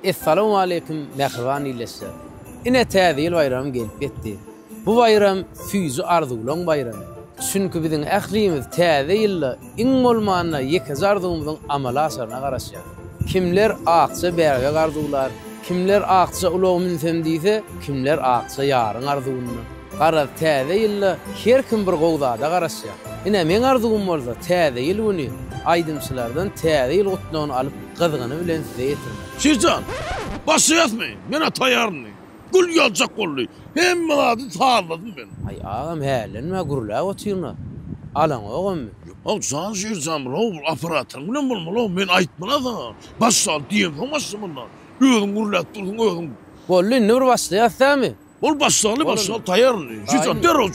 Assalamu alaykum mehriban ýylyşlar. Ine täze bayram gelip getdi. Bu bayram füýzy arzuwlaň bayramy. Çünki biziň ählimiz täze ýylda iň bolmanyna ýeke arzuwymyzyň amala asaryna garaşýar. Kimler akça berge arzuwlar, kimler akça ulag minsem diýse, kimler akça ýaryň arzuwyny. Garap täze ýylda her kim bir gowdada garaşýar. Ine men arzuwym bolsa täze ýyl güni aýdymçylardan täze ýyl gutlagyny alyp gyzgyny bilen size ýetirmek. Şircan, başlayasmayın. Mena tayarını. Gül yalacak gollu. Hem adı sağladım ben. Ay ağam hälenme gurla oturna. Alan oğam. Al sen Şircan bu aparatın bilen bolmalı. Men aytmana da. Başsal diyem olmasın bunlar. Özün gurlat durdun özün. Gollu nur başlayasamy? Bol başsal tayarını. Şircan derol.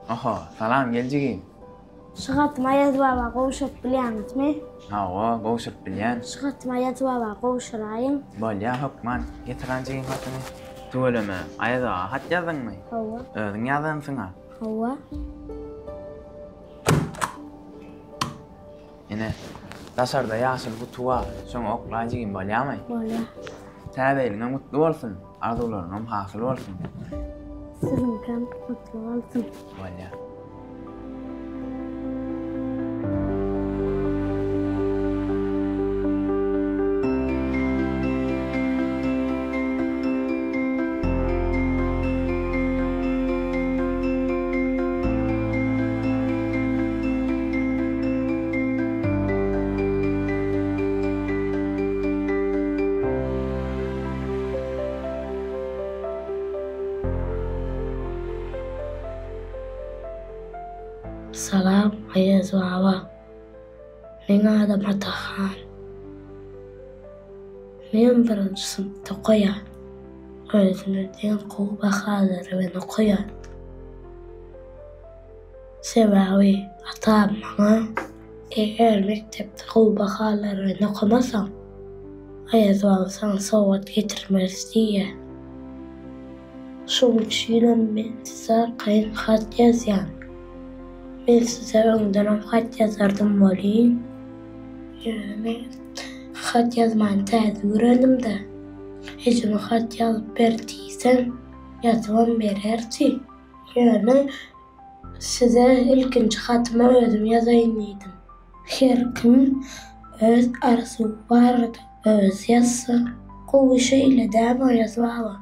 Aha, salam geljigim. Şygatma ýazbaba gowşup bilýänmi? Hawa, gowşup bilýän. Şygatma ýazbaba gowşuraýyn. Bolýa hukman, getirenjigim hatyny. Töweleme, aýda hat ýazdyňmy? Hawa. Özüň ýazansyňa. Hawa. Ene, daşarda ýaşyl gutu bar. Şoň oklaýjygim bolýarmy? Bolýa. Täzeliňe mutlu bolsun, arzuwlaryň hasyl bolsun. Siziňkem mutlu bolsun. Bolýa. Salam, ýazbaba. Meň adam Atahan. Men birinji sınıfta okuyan. Özüne den gowy bahalary bilen okuyan. Sebebi atam maňa eger mektepde gowy bahalary bilen okumasam, ýazbaba sana sowat getirmez diýe. Şoň üçin men size kayın hat ýazýan. Ben size öňden hat ýazardym bolýyn. Ýöne hat ýazmagy täze öğrendim-de. Hejime hat ýazyp ber diýsem, ýazbam bererdi. Ýöne size ilkinji hatymy özüm ýazaýyn diýdim. Her kim öz arzuwy bardy, öz ýazsa, gowy şeýle däme ýazbaba.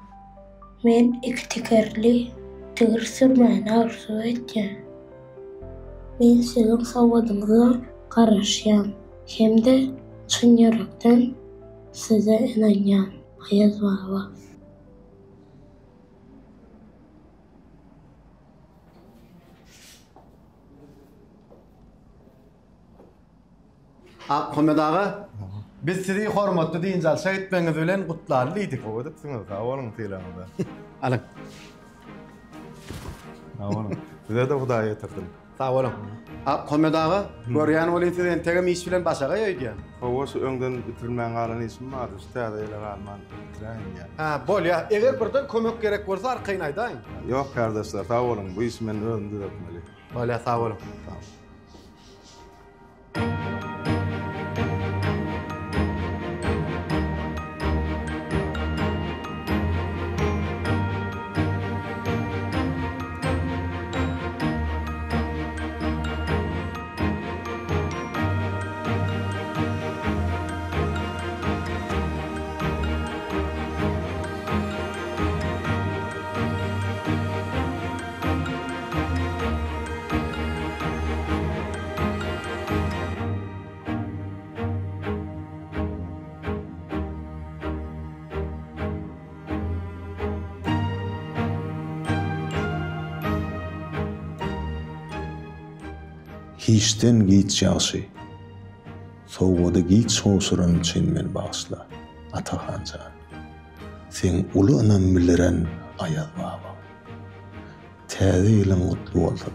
Men iki tekerli, tigir sürmäni arzu etdim. Men sizin sawadyňyza garaşýan, hemde çyn ýürekden size inanýan, ýazbaba. Ahmet ağa, biz sizi hormatly diýinjal şeýitmeňiz bilen gutlarlydyk. Owadypsyňyz, awalın teýlanyda. Alın. Awalın. Bize de Hudaýa ýetirdim. Sağ olun. Ahmet ağa, görýän bolan sizden tegem iş bilen başaga ýöýdýän. Hawa şu öňden bitirmän galan işim bar, üstäde ýa galman bitiräň ýa. Ha, bolýa. Eger birden kömek gerek bolsa arkaýyn aýdaýyn. Ýok kardeşler, sağ olun. Bu iş men özüm düzeltmeli. Bolýa, sağ olun. Sağ olun. Giçten giç ýaşy. Sowgada giç soğusuran için men bağışla. Atahanca. Sen ulu anan bildiren ayal baba. Täze ýylyň gutly bolsun.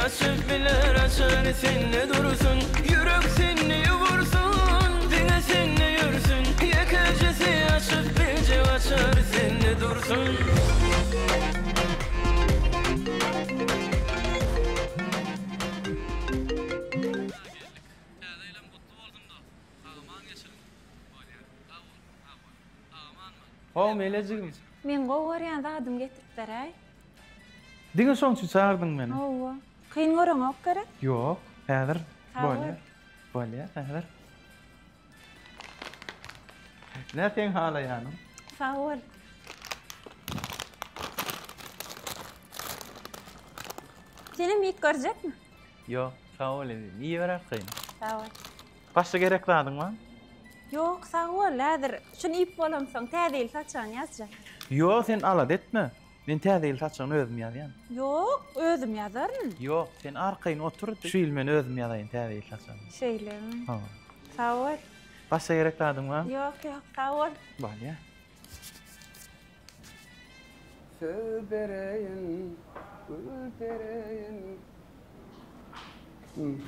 Açıp biler açar seninle durursun. Yürek seni yuvursun, dine seninle yürüsün. Yakacısı açıp bilce açar seninle dursun. O melecigim. Men gowar ýa-da adım getiripler ay. Diňe soňçy çağırdyň meni. Owa. Kyn goraňok gerek? Ýok, häzir Häzir. bolýar. Bolýar, häzir. Näçe hala ýanam? Sağ ol. Seni mik görecekmi? Ýok, sağ ol edi. Niýe berersin? Sağ ol. Başga gerekli adyňmy? Yok sağ ol. Häzir şunu ip bolamsaň täzeli saçan ýazjak. Ýok, sen alat etme. Men täzeli saçyny özüm ýazýan. Yok, özüm ýazaryn. Ýok, sen arkaýyn otur, şu ýyl men özüm ýazaýyn täzeli saçyny. Şeýlemi? Ha. Sağ ol. Başga gerekli adyňmy? Yok, sağ ol. Bolýar. Söz bereyin, gül bereyin.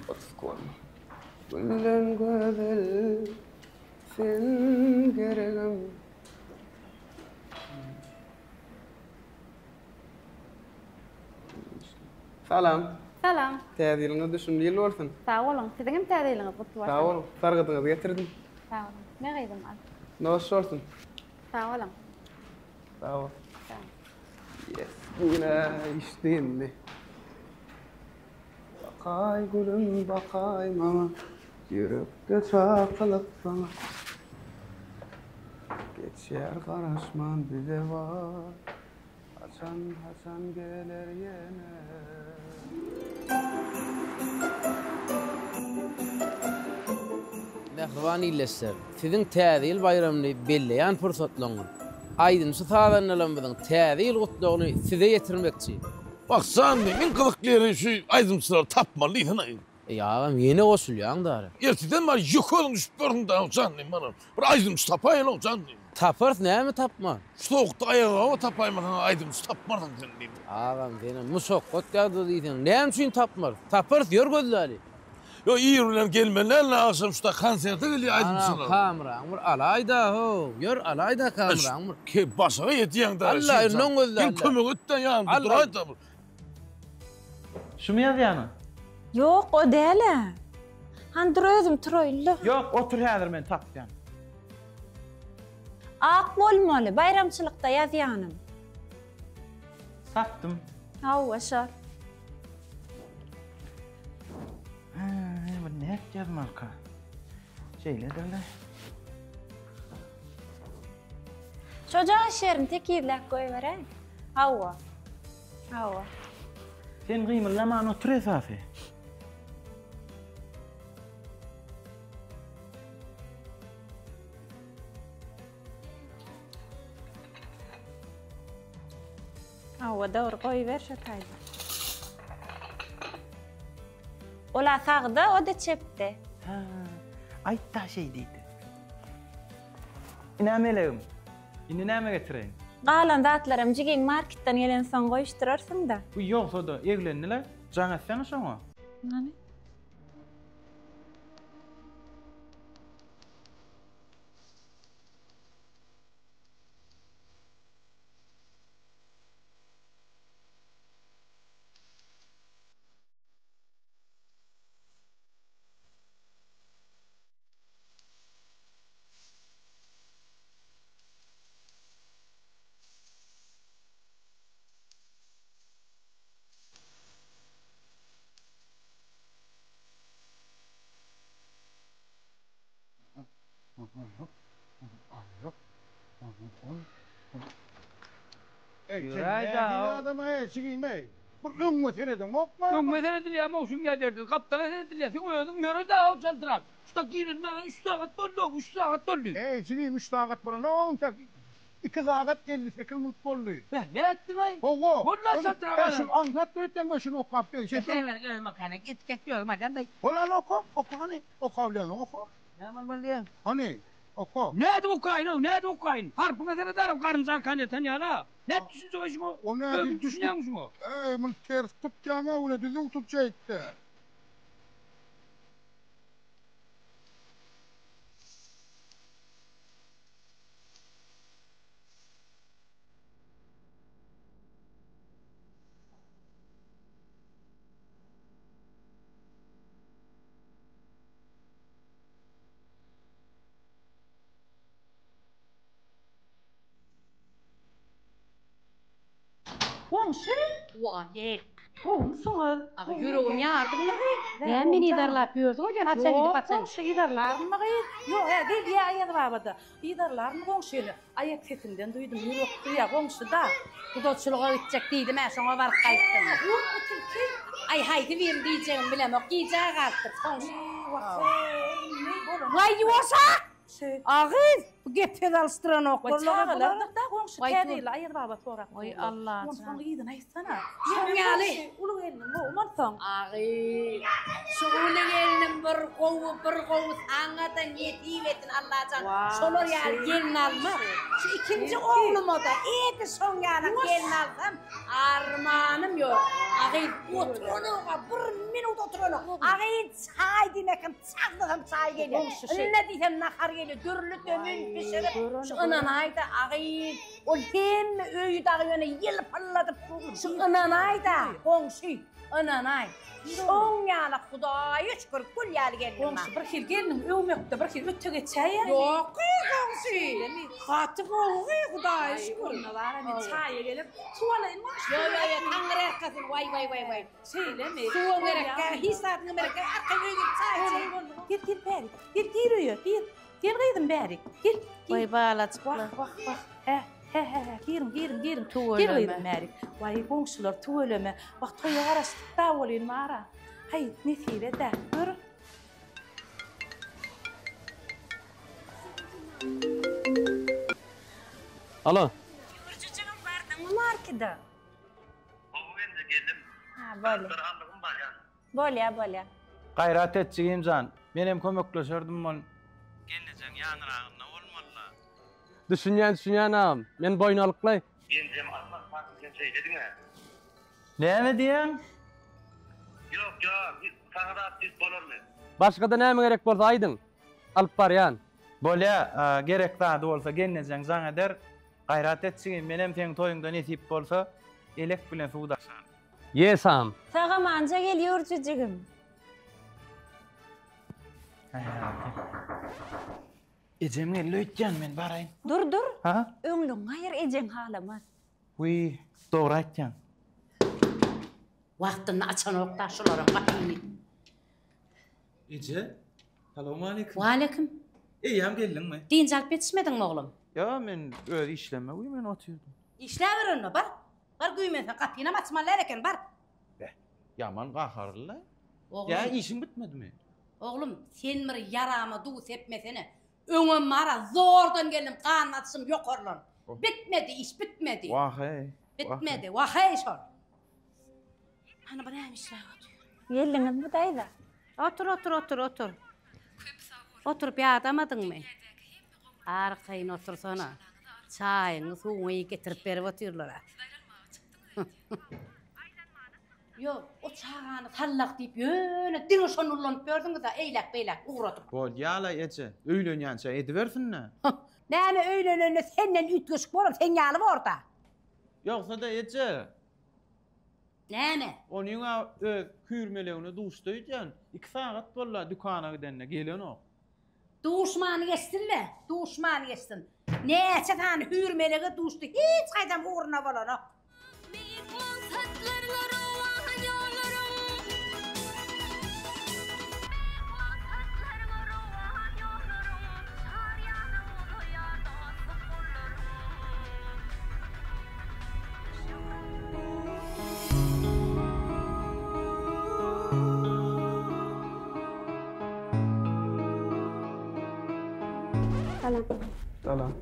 Otup koyma. Gülden güzel, sen geregim. Salam. Salam. Täzeliňiz düşündi ýyl bolsun. Sağ olun. Siziňem täzeliňiz gutly bolsun. Sağ ol. Sargydyňyzy getirdim. Sağ olun. Ne gaýdym al? Noş bolsun. Sağ olun. Sağ ol. Yes. Bugüne işdindi. Bakay gülüm bakay mama. Yürekde çakılıp bana. Geçer karışman bize var. Haçan gelir yine. Mehriban illeser. Sizin täze ýyl bayramyny belleýän pursatlaryň. Aýdynçy taýdanlanan biziň täze ýyl gutlugyny size ýetirmekçi. Bak sen men kılıkları şu aydımsılar tapmalıydın. Ya meni goşulýaň dary. Erteden ben yukarı düşüp da canım bana. Bir aydımsı tapayın o canım. Tapars näme tapma? Soğukta ayağa tapaymadan aydımsı tapmadan canım. Ağam benim musokot ýagdy diýdiň. Näme üçin tapmar? Tapars ýör gözleri. Yo iyi bilen gelmeler lazım şu da konserte geliyor aydımsılar. Kameran bir alayda ho. Ýör alayda kameran bir. Ke başa yetiýän da. Allah non gözler. Kim kömek etden ýa durayda bu. Şumy ýazýany? Yok o däle. Handyr özüm turayly. Ýok, otur häzir men tapýan. Ak bolmaly, bayramçylykda ýazýanym. Tapdym. Hawa şar. Bu ne ýazmarka? Şeýle-de. Şoja şerin tekizläp goýberä. Hawa. Hawa. Sen gymyrlaman otur esasy. Hawa dowr goýber şo taýda. Ola sagda, o da çepde. Ha, aýtda şey diýdi. Inamelegim. Indi näme getireň? Galan zatlarym jigin marketden gelen soň goýuşdurarsyň da. Bu ýoksa da eglendiler. Jaň etsäň şoňa. Nani? Adama eşiğime. Bu meseleden okma. Bu meseleden ya mavşun geldi. Kaptan edildi. Uyudum yürü daha çaldıran. Usta girin ben 3 saat doldu. 3 saat doldu. Eşiğim 3 saat bana ne olacak? 2 saat geldi. 8 mutlu oldu. Ne ettin ay? Oğo. Bunlar sattıran. Ben şu anlat öğretten başını okuyup. Sen makana git diyorum. Ulan oku. Oku hani. Oku avlayan oku. Ne var diye? Hani? Oku. Ne de okuyun? Ne de okuyun? Harpına sana darım karıncan kaneten ya la. Ne düşünce başım o? O ne? Düşünüyor musun o? Bunu ters tutacağıma öyle düzgün tutacaktı. Komşu? Gel. Komşuňuz. Yüreğim yardımlı. Ben beni idarlap gördüm. Hocam hadi sen gidip atsan. Komşu idarlar mı? Yok değil ya ayak babada. İdarlar mı komşuyla? Ayak sesinden duydum. Yürüktü ya komşu da. Kudotçuluğa gidecek değildi. Ben sana var kayıttım. Yok mu tilki? Ay haydi bir diyeceğim bilemem. Giyeceğe kalktık komşu. Vay yuvarsa! Ağız! Bu geped alıştıran okurlar. Da komşu tediyle ayır baba sonra. Oy Allah. Komşun iyiydi neysana. Şunyalı. Ulu gelin bu umarsan. Ağız. Şu ulu gelin bir kovu sana da niyetivetin Allah'can. Şolor yer gelin alma. Şu ikinci oğlum o da. İyi ki şunyalı gelin alsam. Armanım yok. Ağız oturunu. Bir minut oturunu. Ağız çay demekim. Çaklıdım çay geliyor. Ne diyeceğim nakar geliyor. Dürlü dömün pişirip. Şu ınanayda ağayın, o hem öğüt ağayını yılpırladıp, şu ınanayda, komşu, ınanay. Son yana Hudaya şükür kul yer geldim. Komşu bir kil geldim, övüm yoktu, bir kil ötü geçer ya. Yok komşu, katı koğu Hudaya şükür. Onlar hani çaya gelip, sualayın var. Yo, tanrı erkasın, vay. Söyleme. Suan erkası, hisatın erkası, arkaya gidip çaya. Gir beri, gir uyuyor, gir. Gel kıydım beri. Gel. Vay bağlatıp. Bak. Girin. Gel kıydım beri. Vay komşular tuğuleme. Bak toya arası da olayım mara. Hay nefile de. Gör. Alo. Çocuğum vardın mı markede? Ben de geldim. Ha böyle. Darhanlığım var ya. Böyle. Gayrat etçiyim can. Benim kömekleşirdim ben. Geleceğim yanırağımda olmalı. Düşünýän am. Men boyun alyklay. Geleceğim almak farklı şey dedin mi? Näme diýen? Yok. Sana da atış bolur mu? Başga da näme gerek bolsa aýdyň. Alyp barýan. Bolýa, gerek zady bolsa gelnejeň zaňa der. Gayrat etçiyim menem teň toýuňda nesip bolsa elek bilen suwdaşan. Yesam. Sağa manca geliyor çocuğum. Ecem geldi öýtjen men baraýyn. Dur. Ha? Öňlüň gaýr ejem halamaz. Uy, dogry aýtjan. Wagtyny açan okda şolaryň gatyny. Ece, salamu alaykum. Wa alaykum. Eýem geldiňmi? Diýinçe alyp betişmediňmi oglum? Ya men öz işleme, uy men oturdum. İşläberenmi bar? Bar güýmensen gatyny açmalar eken bar. Yaman gaharly. Oglum. Ya işin bitmedimi? Oglum, sen bir yarama duýs etmesene. Öňüm mara zordan geldim, kan atışym ýokarlan. Bitmedi, iş bitmedi. Wahy. Bitmedi, wahy şol. Ana bana nämişler oturuyor. Geldiňiz bu daýda. Otur. Oturup ýatamadyňmy? Arkaýyn otursana. Çaýyňy, suwuňy getirip berip oturýarlar. Yo, o çağanı tallak deyip yöne dini şonurlanıp gördüňiz da eýlek uğradyp. Bol ýala Ece, öýlenýänçe edibersinne. Näme öýlenende senden ütgeşik bolam, sen ýaly orda. Ýoksa da Ece. Näme? Onuňa kürmeleğini duşdaýdan 2 saat bolla dükana gidenne gelen o. Duşmany geçsin. Näçe tane hürmelege duşdy, hiç gaýdan uğruna bolan. Salam. Salam.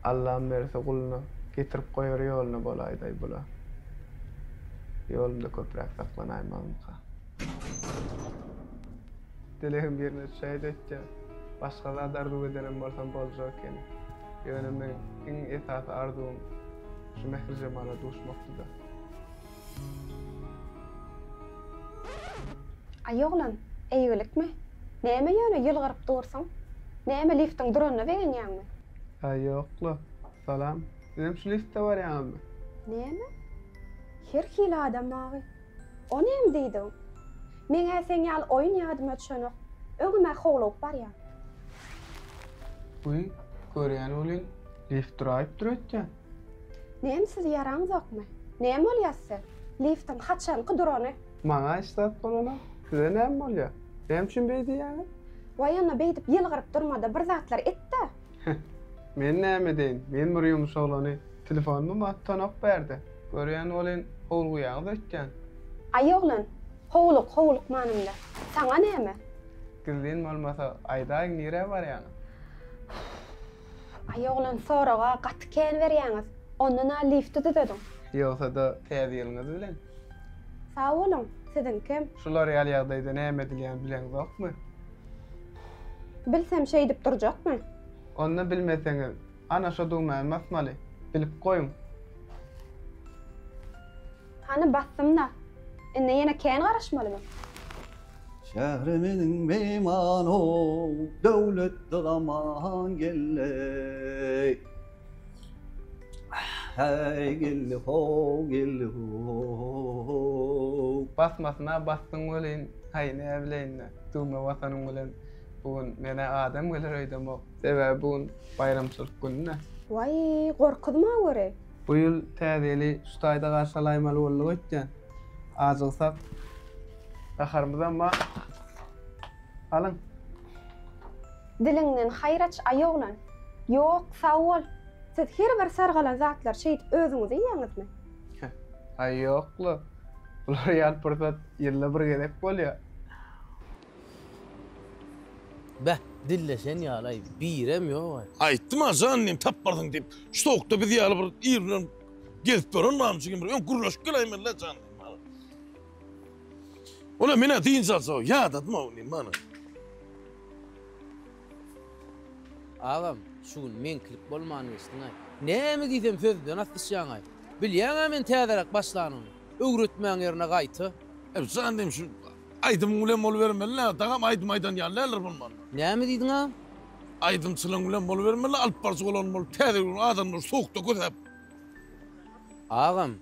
Allah'ım berse kuluna getirip koyar yoluna bolayday bula. Yolunda köprek saklanaymanqa. Dileğim birine şahit etce. Başkalar dardı ederim bolsam bolacak eni. Yönümden en esası arzum şu mehir cemala duşmakta da. Ayoğlan, eýgilikmi? Näme ýöne ýylgyryp dursaň? Näme liftiň duranna berenýärmi? Ayokla. Salam. Benim şu lifte var ya mı? Näme? Her hili adam agy. O näme diýdi? Meňe sen ýaly oýun ýadyma düşenok. Öňüme howlup barýar. Uy, görýän bolyn lift duraýyp durýar. Näme siz ýaraňyz ýokmy? Näme bolýarsy? Liftiň haçanky durany? Maňa istat bolana. Size näme bolýar? Näme üçin beýdi ýaly? Waýana beýdip ýylgyryp durmada bir zatlar etdi. Men näme deýin? Men bir ýumuşy olany telefonumy mattanok berdi. Görýän bolyn howluýan etken. Aýoglan, howluk manymda. Saňa näme? Gildin bolmasa aýdaň nire barýan? Aýoglan soraga gaty ken berýäňiz. Ondan lifti dedim. Ýogsa da täzeliňiz bilen. Sağ olun, sizin kim? Şular ýaly ýagdaýda näme edilýän bilen ýokmy? Bilsem şey edip durjakmy? Onu bilmeseňiz, ana şu duýman masmaly, bilip goýun. Hani bassym da. Indi ýene ken garaşmalymy? Şährimiň meýmano, döwletli gaman gelle. Hey gelle ho, gelle ho. Basmasyna bassyň bolyn, haýny bilen, duýma wasanyň bilen. Bugün mene adam gelir öýdem o. Sebäbi bugün bayramçylyk gününe. Vay, gorkudma göre. Bu ýyl täzeli şutaýda garşylaýmaly boldyk etken. Azygsak baharmyzdan ma alın. Dilinden hayraç aýoglan. Ýok, sağ ol. Siz her bir sargalan zatlar şeýit özüňiz ýaňyzmy? Ay ýoklu. Bular ýal pursat ýylla bir gerek bolýar. Beh, dilleşen ýalay, birem ýok. Aýtdym azannym tapbardyň diýip, şokda biz ýaly bir ýerden gezip duran namçy kim bir gurulaşyp geleýmen la jan. Ola mene diýin zalsa, ýa-da mawny mana. Ağam, şu gün menklik bolmany isleňä. Näme diýsem sözden atdyşýaňa. Bilýäňä men täzerak başlanyny. Öwretmäň ýerine gaýty. Zannym şu aýdym bilen bol bermeli, dagam aýdym ýalylar bolmaly. Näme diýdiň ağam? Aýdymçylyk bilen bol bermeli, alyp barjy bolan bol täze adamlar sokda gözäp. Ağam,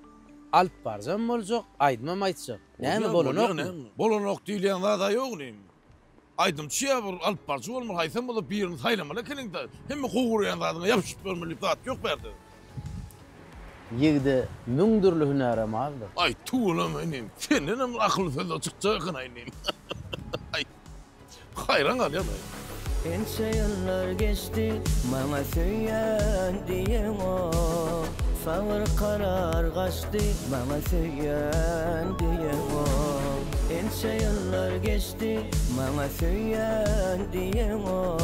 alyp barjam boljak, aýdymam aýtjak. Näme bolanok? Bolanok diýilýän zada ýok nim. Aýdymçy bir alyp barjy bolmaly, haýsam bolup bir ýerini saýlamaly kelingde. Hemme gowurýan zadyna ýapyşyp bermeli zat ýok berdi. Ýegde müňdürli hünärem aldy. Ay tuğulam enim. Senin akıl sözü çıkacak enim. Ay. Hayran al ya. Ençe yıllar geçti, bana söyleyen diyen o. Savur karar kaçtı, bana söyleyen diyen o. Ençe yıllar geçti, bana söyleyen diyen o.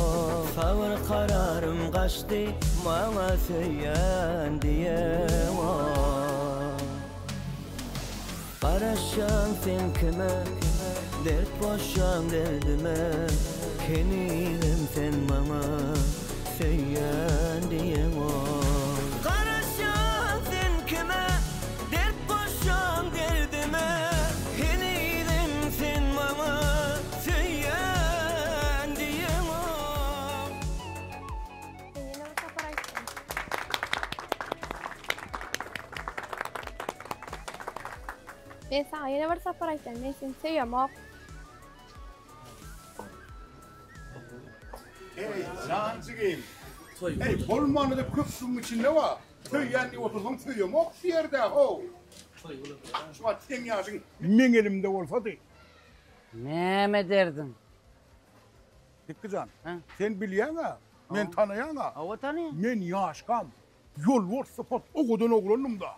Savur kararım kaçtı, bana söyleyen diyen o. Karaşan sen kime, dert boşan derdime. Keninim sen bana söyleyen diyen o. Karaşan sen kime, dert boşan derdime. Keninim sen bana söyleyen diyen o. Ben sana yine bir sapar aytan, ben seni seviyorum o. Hey, zancıgim. Hey, bolmanı da köpsün içinde var. Töyyenli otursun tüyüm, ok bir yerde ho. Şu at sen yaşın, men elimde olsa değil. Näme derdin? Dikkican, sen bilýän ha, men tanıyan ha. Awa tanıyan. Men yaşkam, yol var sıfat o kadar oğlanım da.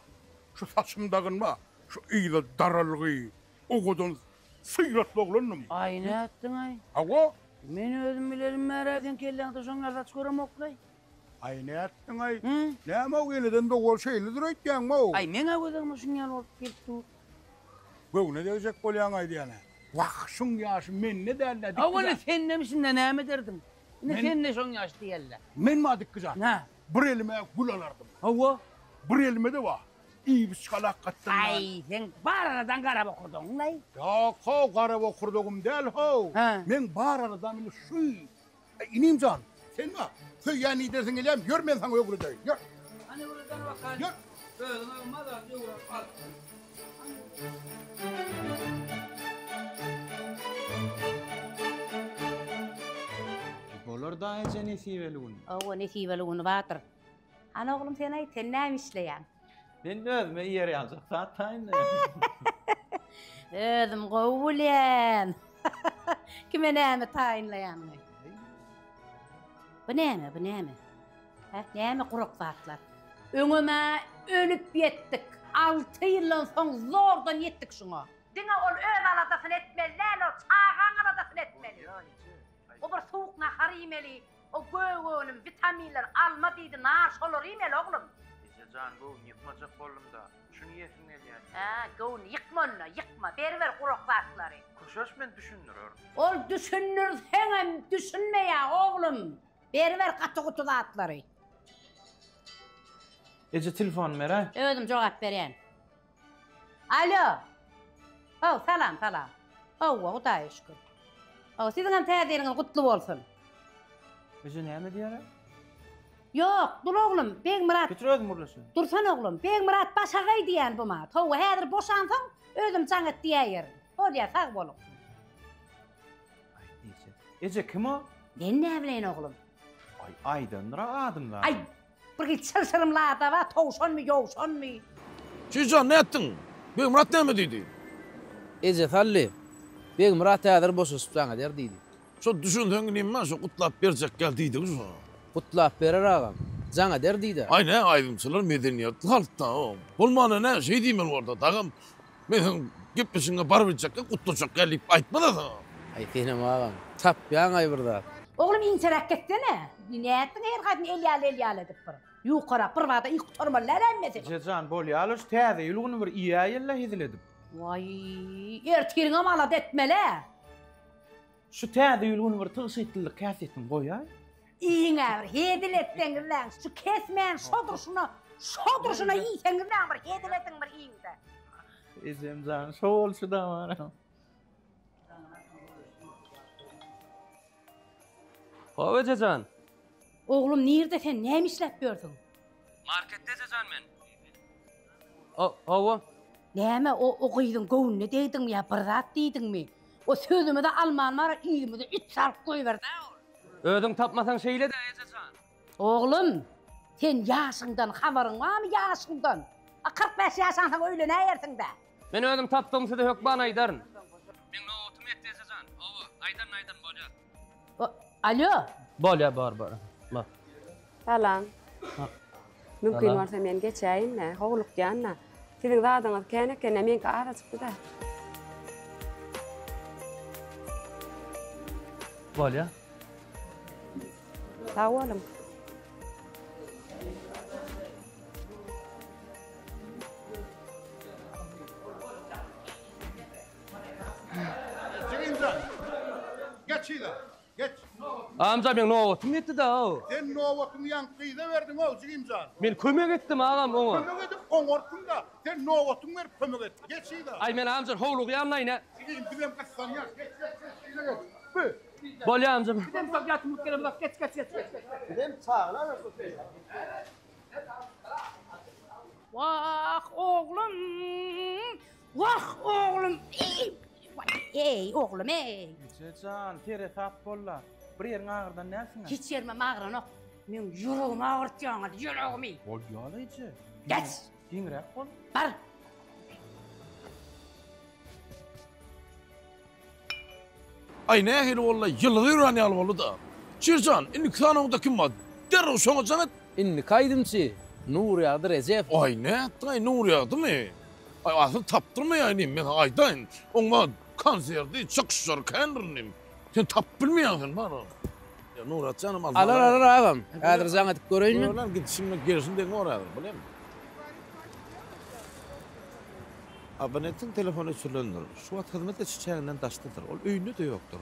Şu saçımdağınma, şu iýle daralygy, o kadar sıyratlı oğlanım. Ay ne ettin ay? Awa, Men özüm bilerim meraden kelleňde şoňarda çörerim oklay. Ay ne ettin ay? Näme o geleden de ol şeýle durýan Ay meňe gözüme şuňal bolup geldi. Bu ne diyecek bolýan ay diýene? Wah şuň ýaşy men ne derler? Awany sen demişinde näme derdin? Ne sen de şoň ýaş diýerler. Men ma dik güzel. Ha. Bir elime gul alardım. Hawa. Bir elime de var. İyi bir şalak kattım. Ay sen bararadan garap okurdun lay. Yok ho garap okurdum del ho. Men bararadan mı şu. İnim can. Sen mi? Köy yani dersin elem. Gör men sana öbürü değil. Gör. Hani buradan bakalım. Gör. Böyle olmadan diyor. Bolar da ece nesibelugün. O nesibelugün batır. Ana oğlum sen ay tennem işleyen. Ben özüme yer yazacak zaten. Özüm gowulen. Kime näme taýinlayan? Bu näme? Ha, näme guruk zatlar? Öňüme ölüp ýetdik. 6 ýyldan soň zordan ýetdik şuňa. Diňe ol öz aladasyny etmeli, o çağan aladasyny etmeli. O bir suwuk nahar ýemeli, o göwünüm, vitaminler alma diýdi, naş olur ýemeli oglum. Can bu yıkmacak bollumda. Şunu yesin elýär. Ha, gowunu ýykma, berber guruk zatlary. Kuşaş men düşünürür. Ol düşünür, hem düşünmeýä oglum. Berber gaty-guty zatlary. Ece telefon mera. Özüm jogap berýän. Alo. Oh, salam. Hudaýa şükür. Siziň täzeliňiz gutly bolsun. Ece näme diýär? Yok, dur oğlum, ben Murat. Götürödüm burlasın. Dursan oğlum, ben Murat başagay diýen bu ma. Towa häzir boşansaň, özüm jaňat diýer. Bolýar, sag bolup. Ece kim o? Ben ne bilen oğlum? Ay aydınra adımlar. Ay, bir çılçırımlarda var, towşan mı, yowşan mı? Şijan ne ettin? Ben Murat näme diýdi? Ece talli. Ben Murat häzir boşaşyp jaňa der diýdi. Şo düşündüň näme şo gutlap berjek geldiýdi şu. Gutlap berer agam. Jaňa der diýdi. Ay ne aýdymçylar medeniýet halkda o. Bolmana ne şey diýmen orada dagam. Men gepişiňe barbyjak gutlaşak gelip aýtmada da. Ay tenem agam. Tap ýaň aýbyrda. Oğlum interak etsene. Näetdiň her gaýdy elýal edip bir. Ýukara bir wada ýyk tormalar emmedi. Jejan bolýalyş täze ýylygyny bir iýaýella hiziledim. Vay, ertiriňe malat etmele. Şu täze ýylygyny bir tygşytlyk käsetini goýaý. İğne bir hedilettiňizden şu kesmen şodurşuna ýeýseňizden bir hediletin bir iğde. Ezemjan şol şu da var. Hawa Jejan. Oğlum nerede sen näme işläp gördün? Marketde Jejan men. Hawa. Näme o gyýdyň gowuny diýdiňmi ýa bir zat diýdiňmi? O sözüme de almanmara ýymy da üç salyp goýberdi. Özüň tapmasaň şeýle de Jejan. Oğlum, sen ýaşyňdan habaryň barmy ýaşyňdan? 45 ýaşaňdan öýle näýersiň de? Men özüm tapdym size hökban aýdaryn. Men notum etdi Jejan. Hawa, aýdaryn bolýar. Alo. Bolýar bar. Ma. Salam. Mümkin bolsa men geçäýin, howluk ýanna. Siziň zadyňyz kene men ara çykdy da. Bolýar. Sağ olun. Geç ýa. Geç. Amca men notum etdi da. Sen nowatyny ýankyýda berdiň o Jigimjan. Men kömek etdim agam oňa. Kömek edip oňortun da. Sen nowatyny berip kömek et. Geç ýa. Ay men amca howluk ýanlaýna. Sigim bilem kaçsan ýa. Geç. Bolýar amca. Gidem tabiat mutkele bak geç. Gidem çağla ver. Vah oğlum. Vah oğlum. Ey oğlum ey. Jejan tere tap bolla. Bir ýeriň agyrdan näsiň? Hiç ýerime agyranyk. Men ýüregimi agyrtýaň, ýüregimi. Bolýar eje. Geç. Diňrek bol. Bar. Ay nähili walla ýyldyr ýaly bolu da. Şirjan, inni kanawda kim var? Derrew şoňa jaňat. Inni kaýdymçy. Nur ýagdyr Ejep. Ay näetdi, ay nur ýagdymy? Ay asyl tapdyrmaýanym men aýdaýyn. Oňa konserdi çykşar kendirim. Sen tap bilmiyorsun bana. Ya Nurat canım al. Alar ağam. Häzir zaňa dik göreyinmi? Ulan git şimdi gersin de orada, bilem. Abonetin telefonu çürlendir. Şu wagt hizmet etçiçeğinden taştıdır. Ol öýünde de ýokdur.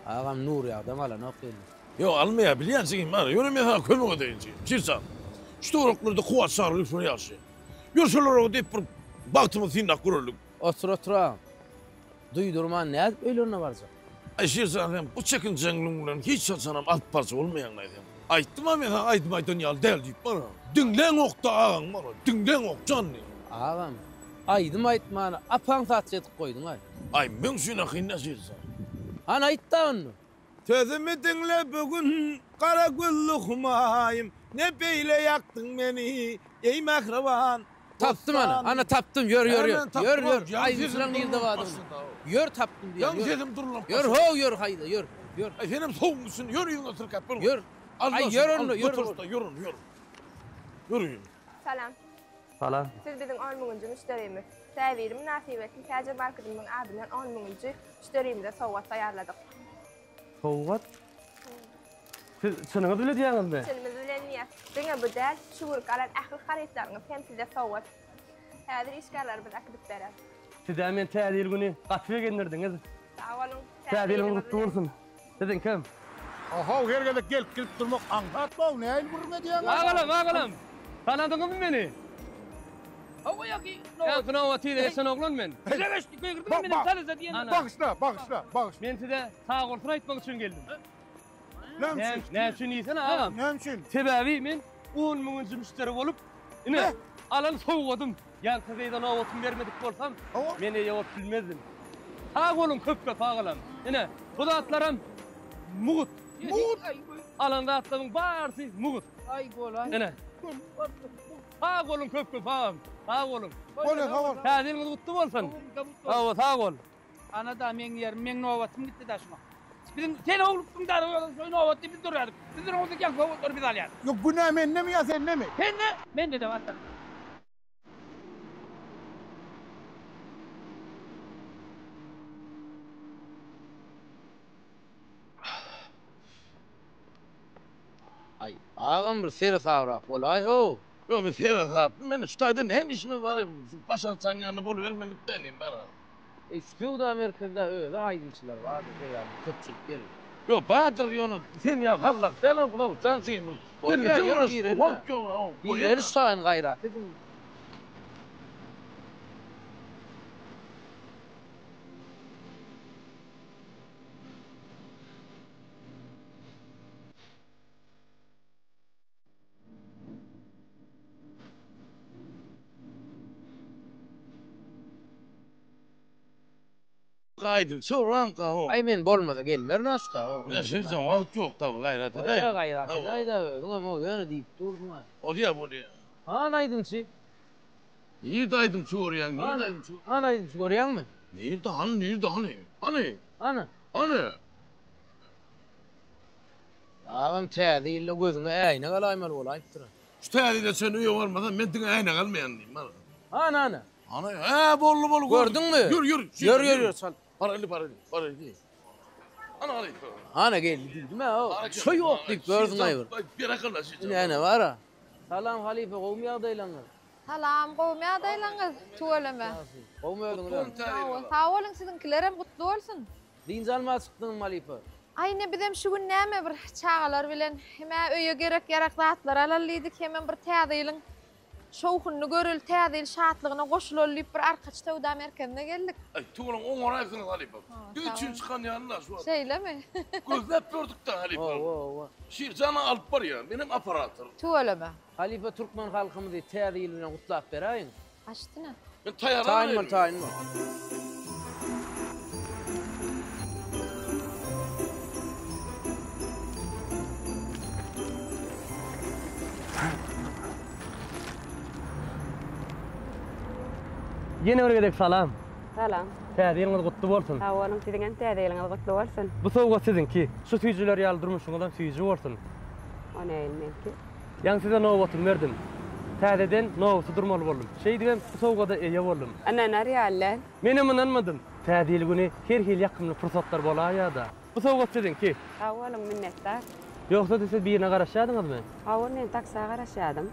Ağam nur ýagdam alan okýan. Yo almaya bilýänsiň bana. Ýöreme ha kömek edýänçi. Çirsan. Şu toroklarda kuwat sarıly şunu ýaşy. Ýörseler o diýip bir bagtymy syndak guruluk. Otur. Duýdurman näde öýlerine barja? Aşırsan bu çekinceňliň bilen hiç sanam alt parça bolmaýan aýdym. Aýtdym men aýtmaýdan ýal däl diýip bana. Dinleň okda ağaň bana. Dinleň okjan. Ağam. Aýdym aýtmany apaň satjy etip goýdyň ay. Ay men şuna hynnaşyrsan. Ana aýtdy onu. Sözümü dinle bugün kara güllü humayım. Ne beyle yaktın beni ey mehriban. Taptım ana taptım yör. Ay yüzüren yılda vardım. Yör taptım diye. Yan dedim dur lan. Yör hayda yör. Efendim soğumuşsun yör yığına tırkat. Yör. Ay yör onu yör. Yürüyün. Salam. Siz bizim 10.000-nji müşterimiz. Täbirim Nasibetli Täze marketingin adynyň 10.000-nji müşterimizde sowgat taýarladyk. Sowgat? Siz çynyňyz bile diýäňizmi? Çynymyz bilen ýa. Diňe bu däl şuwur galan ähli haritlaryny temsilde sowgat. Häzir işgärler biz akdyp berer. Siz hemen tädil güni gatwy gendirdiňiz. Awalın Tädil gutly bolsun. Dedin kim? Oho, hergele gelip durmak anlatmaw, näil burma diýäň. Ağalam. Tanadyňyzmy meni? Hawa ýaky. Ya fnawa tide sen oglan men. Bilemeşdi köýgürdim meni talyza diýen. Bagışla. Men size sağ olsun aýtmak üçin geldim. Ne üçin ýysan ağam? Ne üçin? Sebebi men 10.000-nji müşteri bolup, ine alan sowgadym. Ýa kızydan owatyny bermedik bolsam, men ýewap bilmezdim. Sağ olun köp ağalam. Ine bu zatlaram mugut. Alanda atlaryň barsy mugut. Ay bolay. Ine. Sağ olun köp ağam. Sağ olun. Täzeliňiz gutly bolsun. Sağ ol. Ana da men ýerim, men nowatym gitdi daşma. Bizim sen oğluksun da nowatdy biz durýardyk. Bizden oňda ýa nowatlar biz alýar. Yok bu ne men mi ya sen ne mi? Men de watar. Ay ağam bir seri sağrak bolay o. Yo men seri sağrak. Men ştaýdyn hem işimi bar. Başa çanýany boluvermelik benim bana. Şu da Amerika'da öyle aydınçılar var yani köpçük gelir. Yo Bahadır yonu sen ya Allah sen bunu sen sen. O ileri sayın gayret dedim. Gaydın soranka o. Ay men bolmasa gelmer nasqa o. Ya sen o çok da gayret. Ya gayret. Ayda o yana diýip durma. O diýär bu diýär. Han aydınçy. Ýerde aydın sorayan, ýerde aydın sorayan. Han aydın sorayanmy? Nerede hani? Ana. Ağam täzeli gözüňe äýne galaýmar bolaýdyr. Şu täzeli sen öýe barmadan men diňe äýne galmaýan diýim bana. Ana. Ana bolu. Gördüňmü? Yür. Sal. Paraly. Ana geldi dildime o. Şu ýok diýip gördüň aýbyr. Bir akıllaşyjak. Ne var? Salam halife gowum ýagdaýlaňyz. Salam gowum ýagdaýlaňyz. Tuweleme. Gowum ýagdaýlaňyz. Sağ olun sizinkiler hem gutly bolsun. Din zalma çykdyň halife. Ayne bizim şu gün näme bir çağalar bilen heme öýe gerek zatlar alallydyk hemen bir täzeliň şowhuny görül täzel şatlygyna goşulyp bir arkaç tawda merkezine geldik. Ay tuğulun oň oraýsyň halife. Üçin çykan ýanlar şu. Şeýlemi? Gözläp gördük da halife. Şirjana alyp barýar benim aparator. Tuweleme. Halife Türkmen halkymyzy täzel bilen gutlap berýin. Açdyna. Ben taýýarlanmam. Taýynma. Yine örgedek salam. Salam. Täzeliňiz gutly bolsun. Sağ olun, siziň täzeliňiz gutly bolsun. Bu sowgat sizinki. Şu tüýjüler ýaldyrmyşyňyzdan tüýji bolsun. O näilmenki? Ýa size nowatym berdim. Täzeden nowsy durmaly boldum. Şey diýem, sowgada eýe boldum. Ana narýaller. Men inanmadım. Täzeli güni her hil ýakymly fursatlar bolar ýa-da. Bu sowgat dedin ki? Awalym minnettar. Ýoksa dese birine garaşýadyňyzmy? Awal men taksa garaşýadym.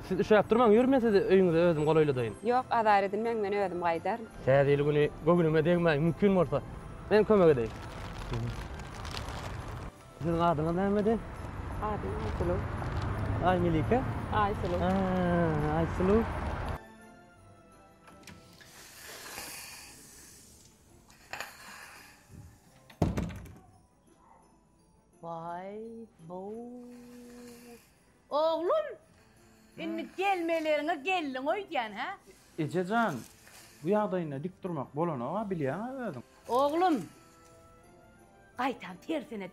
Siz işe ýapdyrmaň, ýürmese de öýüňizde özüm golaýladyň. Ýok, adar edilmeň men özüm gaýdar. Täzeli güni gögünüme degmäň mümkin bolsa, men kömek edeyim. Sizin adyňyz näme? Adym Aysulu. Ay Melike? Aysulu. Aysulu. Vay bu. Oğlum, inni gelmelerine gelin oydiyan ha? Ejecan, bu ýagdaýynda dik durmak bolanyňy bilýän özüň. Oğlum, qaytan tersine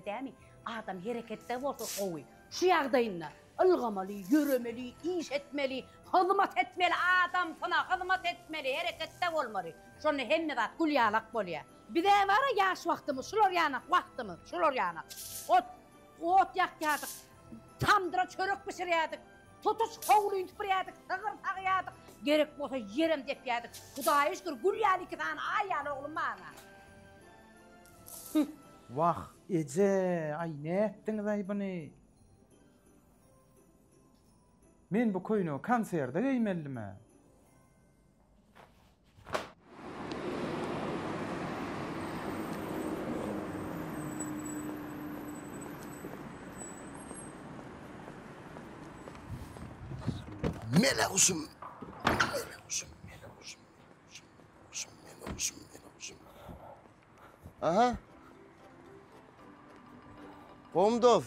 dämi? Adam hereketde bolsa gowy. Şu ýagdaýynda ılgamaly, ýüremeli, iş etmeli, hyzmat etmeli, adam sana hyzmat etmeli, hereketde bolmaly. Şonu hemme zat gulýalak bolýar. Bize var ýaş wagtymyz, şular ýanak. Ot ýakýardyk, tamdyra çörek pişirýärdik, tutuş howluýup birýärdik, sygyr tagyýardyk, gerek bolsa ýerem depýärdik. Hudaýa şükür gulýaly iki tane aýal oglum bana. Vah, Ece, ay ne etdiňiz ay buny? Men bu koyunu konserde geýmeldime? Melekuşum. Aha. Bomdov.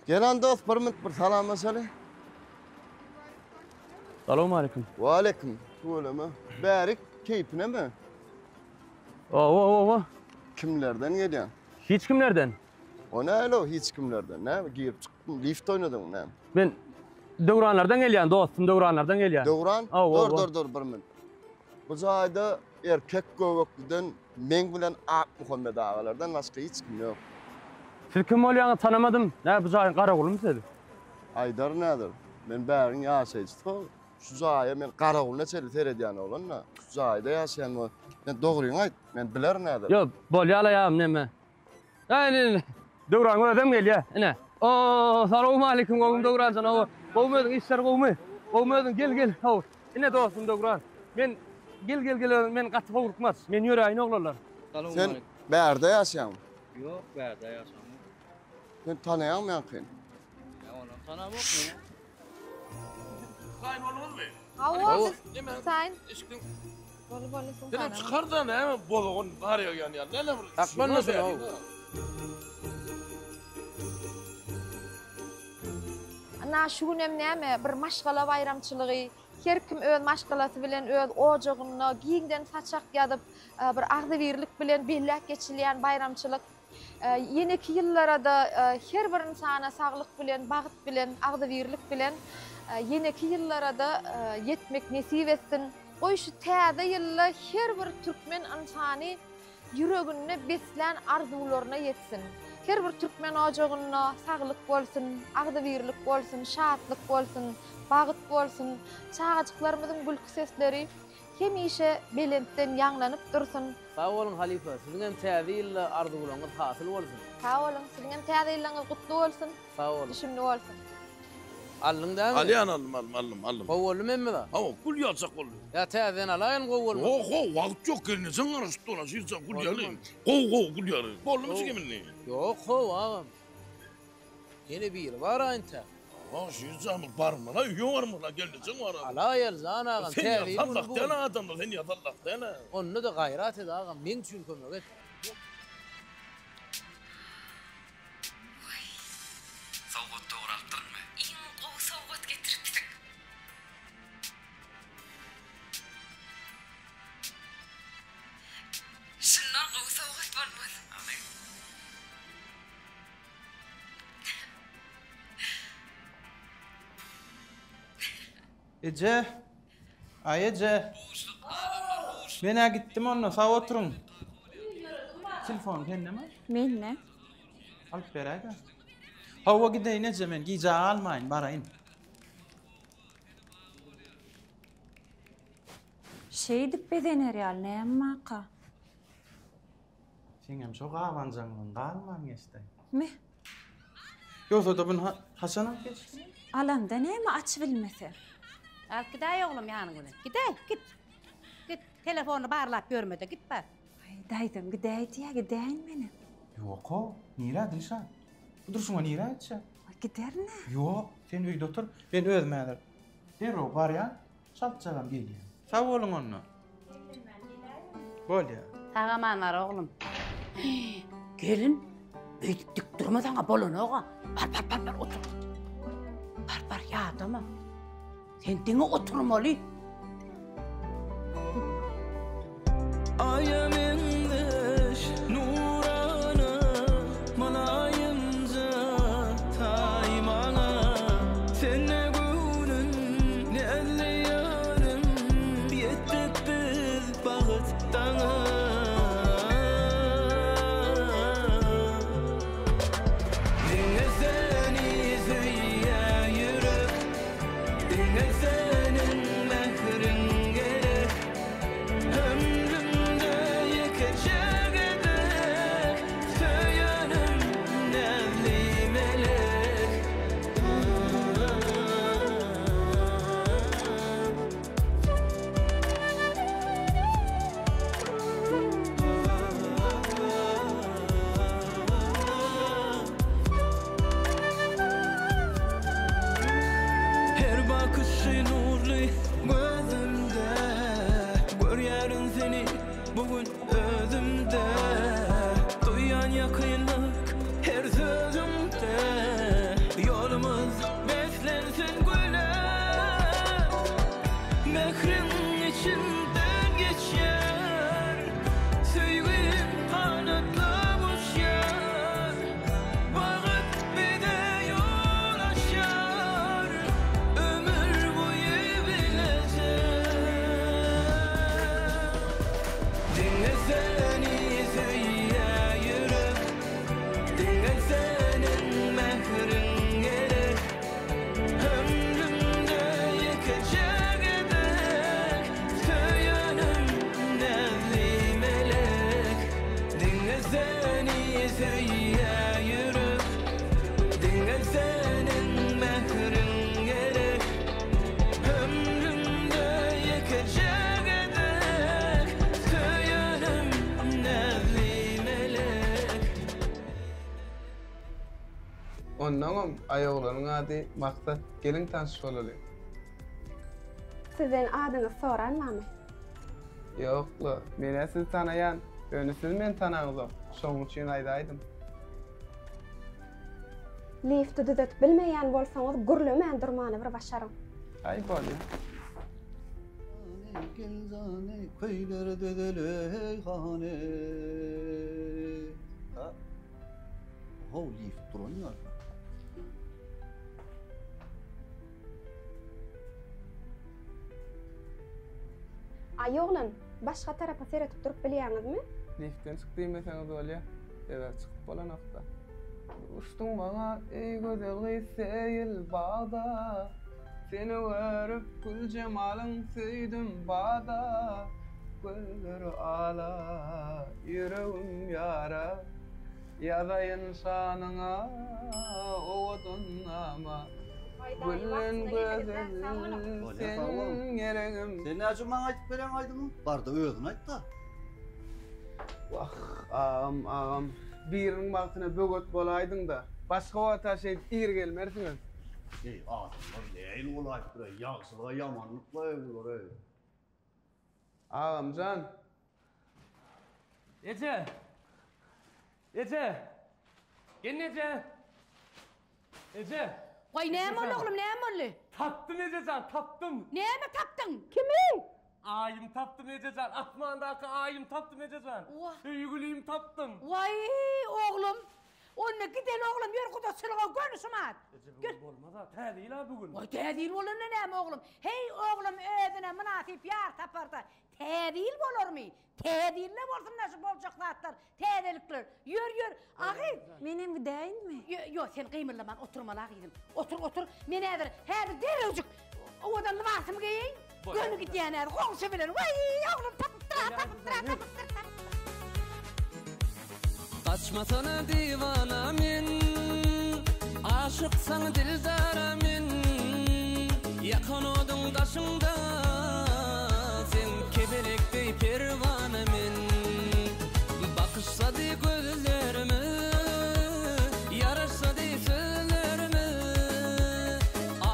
Gelen dost bir minut bir salam mesele. Salamu aleyküm. Wa aleyküm. Söyleme. Bärik keypine mi? O. Kimlerden gelýän? Hiç kimlerden? O nälo hiç kimlerden? Näme girip çykdym, lift oynadyň näme? Ben Döwranlardan gelýän, dostum Döwranlardan gelýän. Döwran? Dur bir minut. Bu jaýda erkek göwekden men bilen Ak Muhammed agalardan başga hiç kim ýok. Siz kim bolýaňyzy tanamadym. Näme bu jaýyň garagulmy siz? Aydar nädir? Men bäriň ýaşaýjy. Şu jaýa men garagulna çeli teredýän olanna. Şu jaýda ýaşaýan men dogryňy aýt. Men biler nädir? Ýok, bolýalaýam näme. Aýne Döwran ödem gelýär. Ine. Salamu aleyküm gowum Döwran sana. Gowmedin işler gowmy. Gowmedin gel. Haw. Ine dostum Döwran. Men gel men gaty gowrukmaz. Men ýöreýin oglanlar. Sen bärde ýaşaýan? Ýok, bärde ýaşaýan. Sen tanaýan mänkin? Onu tanamokmy? Kayn bolmaly. Awa, sen işkin. Sen çıkarda näme bolugun barýan ýa. Näle bir. Akmanlasın o. Ana şu günem näme bir maşgala bayramçylygy, her kim öz maşgalasy bilen öz ojagyna giýinden saçak ýadyp bir agdybirlik bilen belläp geçilýän bayramçylyk. Ýeneki ýyllara da her bir insana saglyk bilen, bagyt bilen, agdybirlik bilen ýeneki ýyllara da ýetmek nesip etsin. Oý şu täze ýylla her bir türkmen insany ýüregine beslän arzularyna ýetsin. Her bir türkmen ojagyna saglyk bolsun, agdybirlik bolsun, şatlyk bolsun, bagyt bolsun, çağaçyklarymyzyň gülki sesleri hemişe belentden ýanglanyp dursun. Sağ olun halife, sizin hem täze ýylla arzularyňyz hasyl bolsun. Sağ olun, sizin hem täze ýyllaňyz gutly bolsun. Sağ olun. Düşünli bolsun. Allyň dämi? Alýan alym. Gowulmy emmi da? Hawa, gul ýalçak boldy. Ya täzen alaýyn gowulmy. Wagt ýok gelne, sen garaşyp dolan, şeýle gul ýaly. Gow gul ýaly. Bolmy çegeminni? Ýok, agam. Ýene bir bar aýynta. Şeýle barmy? Ýok barmy? Gelne sen bar. Alaýar zan agam, täze ýa. Allah dana adamlar, sen ýa Allah dana. Onu da gaýrat ed agam, men üçin kömek et. Ece, ay Ece. Ben gittim onunla, sağ oturun. Telefon kendine mi? Menne. Alıp beraydı. Hava gideyin Ece men, giyici almayın, barayın. Şey dip bedener ýaly näme maqa? Seňem şo gawanjaňyň galman geçdi. Me? Ýoksa da bunu haçan geçdi? Alanda näme aç bilmese. Al gidäy oglum ýanyňa. Gidäy, git. Git, telefonu barlap görmede, git bar. Daýdym, gidäy diýä, gidäýin meni. Ýoko, nira dişa. Durşuňa nira etçe. Giderne. Ýok, sen öýde otur, ben özmädir. Derro bar ýa, çapçagam gelýär. Sag bolun onu. Bolýar. Tagaman var oglum. Gelin, öýdüp dik durmasaňa bolanoga. Bar, otur. Bar, ýadama. Sen diňe oturmaly. Ayamendeş nurana malayımca taymana sen ne günün ne elle yarım yettik biz bağıttana dinle seni züyya yürüp dinle senin mehrin gerek ömrümde yekecek eder söylenim nevli melek her bakışı nurlu gözümde gör yarın seni bugün özümde duyan yakınlık her sözümde yolumuz beslensin güller mehrin içinden geçer sevgim kanatla boşar bağıt bir de yol aşar ömür boyu bilecek dinle seni züyya yürüp dinle senin mehrin gerek ömrümde yekecek eder söylenim nevli melek dinle seni züyya yürüp dinle senin mehrin gerek ömrümde yekecek eder söylenim nevli melek. Ondan ayoglaryň ady maksat gelin tanış bolaly. Sizden adyňyz soranmamy? Ýokla, mene siz tanaýan, öňe siz men tanaňyzam. Şoň üçin aýdaýdym. Lifti düzet bilmeýän bolsaňyz gürlemän durmany bir başarym. Ay bolýar. Gelzane köyler dedele hane. Ha? Lift duruyor. Ayoglan, başga tarapa seretip durup bilýäňizmi? Liftden çykdy meseňiz bolýar. Eder çykyp bolan hafta. Uşdun baňa ey gözel gysel bağda. Seni görüp gül jemalyň süýdüm bağda. Gülleri ala, yüreğim yara. Ýazaýyn şanyňa, owatynama. Güllen gözel sen geregim. Sen näçe maňa aýtyp beren aýdymy? Barda özüň aýt da. Wah, ağam. Biriniň bagtyna böget bolaýdyň da. Başga wata şey ir gelmersiňiz. Ey, näil bolaýdy bir ýagşylyga ýamanlyk boýar. Ağamcan. Ece. Gelin Ece. Ece. Koy näme boldy oglum, näme boldy? Taptım Ececan, taptım. Näme tapdyň? Kimi? Ayım taptım Ececan, atmandaki ayım taptım Ececan. Söýgülüğüm taptım. Vay oglum. Onu giden oglum ýör guda sylga görüşmät. Ece bu bolmaz ha, täzil ha bugün. Vay täzil bolanda näme oglum? Hey oglum özüne münasip ýar taparda. Täzil bolarmy? Täzille bolsun näşe boljak zatlar, täzelikler. Ýör, agy. Menem gidäýinmi? Yo, sen gymyrlaman, oturmala agydım. Otur. Men häzir derejik owadan libasym giýeň. Gönü gidiyener, konuşu bilen. Vay oğlum tapıttıra. Kaçmasana divana min, aşıksan dildara min. Yakın odun taşında, sen keberekti pervana min. Bakışsadı gözlerimi, yarışsadı sözlerimi.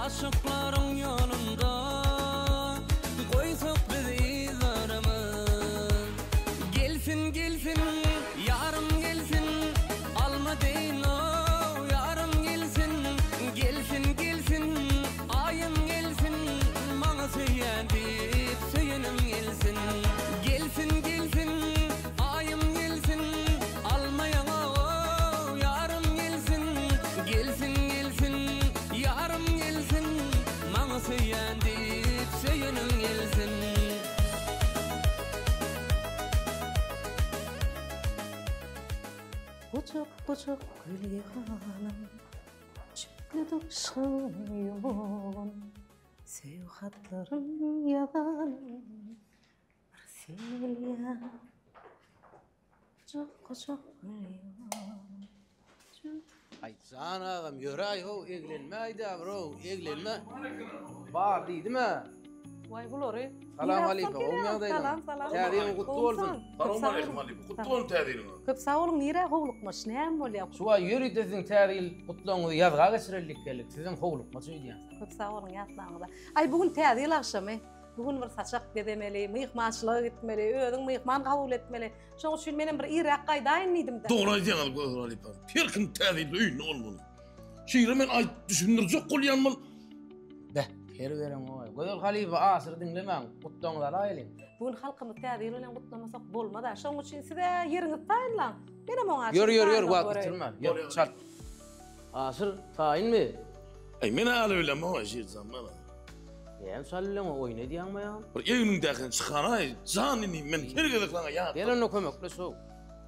Aşıkların yolunda, koysak biz izarımı. Gelsin gelsin, yarım gelsin, alma deyin o. Yarım gelsin, gelsin gelsin, ayım gelsin. Bana söyleyen deyip söylenim gelsin. Gelsin gelsin, ayım gelsin, almayan o. Yarım gelsin, gelsin gelsin, yarım gelsin. Bana söyleyen deyip söylenim gelsin. Bucuk bucuk gül yağanım, çöküldü şanıyorum. Sevhatlarım yalanım, Marsilya. Bucuk bucuk gül yağanım. Ay sana ağam yöre ay ho eglenme ayda bro eglenme. Var değil mi? Vay bulori. Salam aleykum. Olmayan da Salam salam. Tədiyini kutlu olsun. Salam aleykum aleykum. Kutlu olun tədiyini. Köp sağ olun nire hoğlukmuş neyem oluyor? Şuwa yürü desin tədiyil kutluğunu yazga geçirelik geldik. Sizin hoğluk mu söyleyeyim? Köp sağ olun yatlarınızda. Ay bugün tədiyil akşamı. Bugün bir saçak dedemeli, mıyıkmançılığı gitmeli, ödün mıyıkman kabul etmeli. Şoň üçin menem bir irak gaýdaýyn idim de. Doğru diýen gözler aleypa. Perkin tədiyil öýün olmalı. Şeýle men aýt düşündirjek bolýanmyl. De, her veren o. Gözül halifa asır dinlemeň, kutluğunlar aýlyn. Bugün halkymyz tədiyil bilen kutlamasak bolmada. Şoň üçin size ýeriňiz taýynlan. Menem oňa. Yor, wagt bitirme. Yor, çal. Asır taýyn mi? Ay men aly öýleme o şeýle zaman. Ýa sallama oýna diýänme ýa. Bir eýüňdäki çykany janyny men hergedeklerine ýa. Gelin o kömekleşok.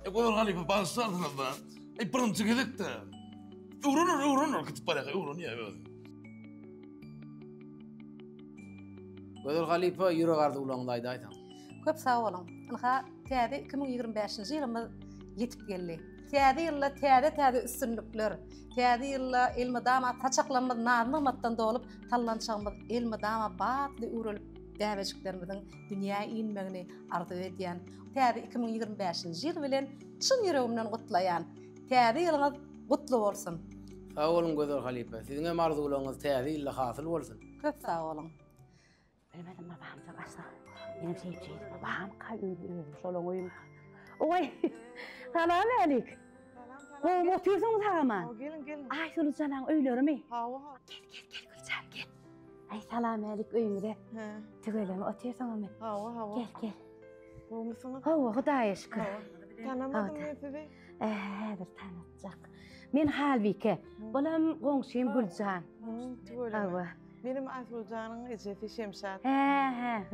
Gözül halifa başlardyňyz da. Ay birinji gedekde. Öwrünür gitip barýar, öwrünýär öýle. Gözül halifa ýürek ardy ulanlaýdy aýtan. Köp sağ olun. Anha täze 2025-nji ýylymyz ýetip geldi. Täze ýylda täze üstünlükler, täze ýylda ilmi dama taçaklanmaz nazymatdan dolup tallançağymyz ilmi dama batly urulup däwejiklerimiziň dünýäge inmegini arzu edýän. Täze 2025-nji ýyl bilen çyn ýüregimden gutlaýan. Täze ýylyňyz gutly bolsun. Sağ olun Gözül halifa. Siziň hem arzuwlaryňyz täze ýylda hasyl bolsun. Köp sağ olun. Bilmedim babam da başla. Benim sevdiğim babam kayıyor. Şolong oyun. Oy. Salam alik. Oğlum otuyorsunuz hama. Gelin. Ay Sulucan'ın öyleri mi? Ha. Gel Gülcan gel. Ay salam alik öyümde. He. Tügöyleme otuyorsunuz mu? Ha. Gel. Bu musunuz? Hudaya şükür. Tanımadım ben sizi. Bir tanıtacak. Men Halvike. Bolam komşuyum Gülcan. Tügöyleme. Benim Asılcan'ın eceti Şemşat. He.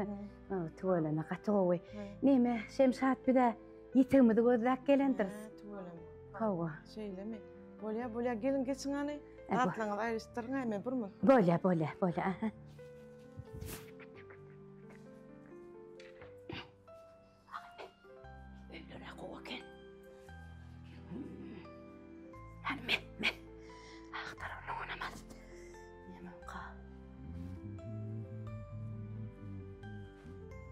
Tügöyleme katoğu. Neyme Şemşat bir de yitimidi gözlük gelendiriz. Tügöyleme. Hava. Şeyle mi? Bolya gelin geçin hani. Atlanız ayrıştırın hemen bir mi? Bolya. Öylere kovaken. Hani me. Aktarın oynamaz. Yemin ka.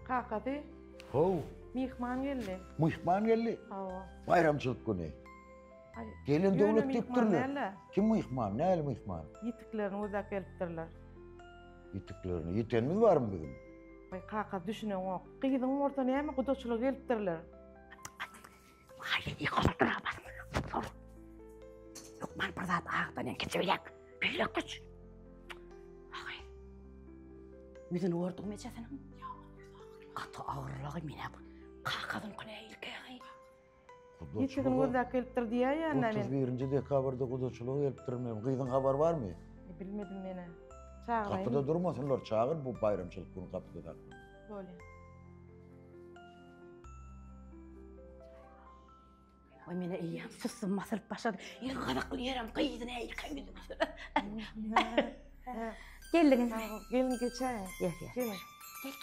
Kakadi. Ho. Mihman geldi. Mihman geldi. Hava. Bayramçılık günü. Gelin devlet diptirler. Kim mihman? Näle mihman? Yitiklerini uzak gelipdirler. Yitiklerini. Yitenimiz var mı bizim? Ay kaka düşünün o. Kıyıdın ortana hemen kudoçluğa gelipdirler. Hayır, iyi kaldıramaz. Sor. Lokman bir zat ağıktan geçebilek. Böyle güç. Hayır. Yüzünü orduk mu senin? Katı ağırlığı mine bu. Kakadın kune ilkeği. Yitiklerini uzak gelipdir diye ya annemin. 31. dekabrda kudoçluğa gelipdirmem. Kıyıdın haber var mı? Bilmedim beni. Çağırayım. Kapıda durmasınlar, çağır bu bayramçılık günü kapıda da. Böyle. Oy mene iyiyim, susun masılıp başladı. Yılgınıklı yerim, kıyıdın eğilken gidiyorsun. Geldin. Gelin geçelim. Gel. Gelin. Gel.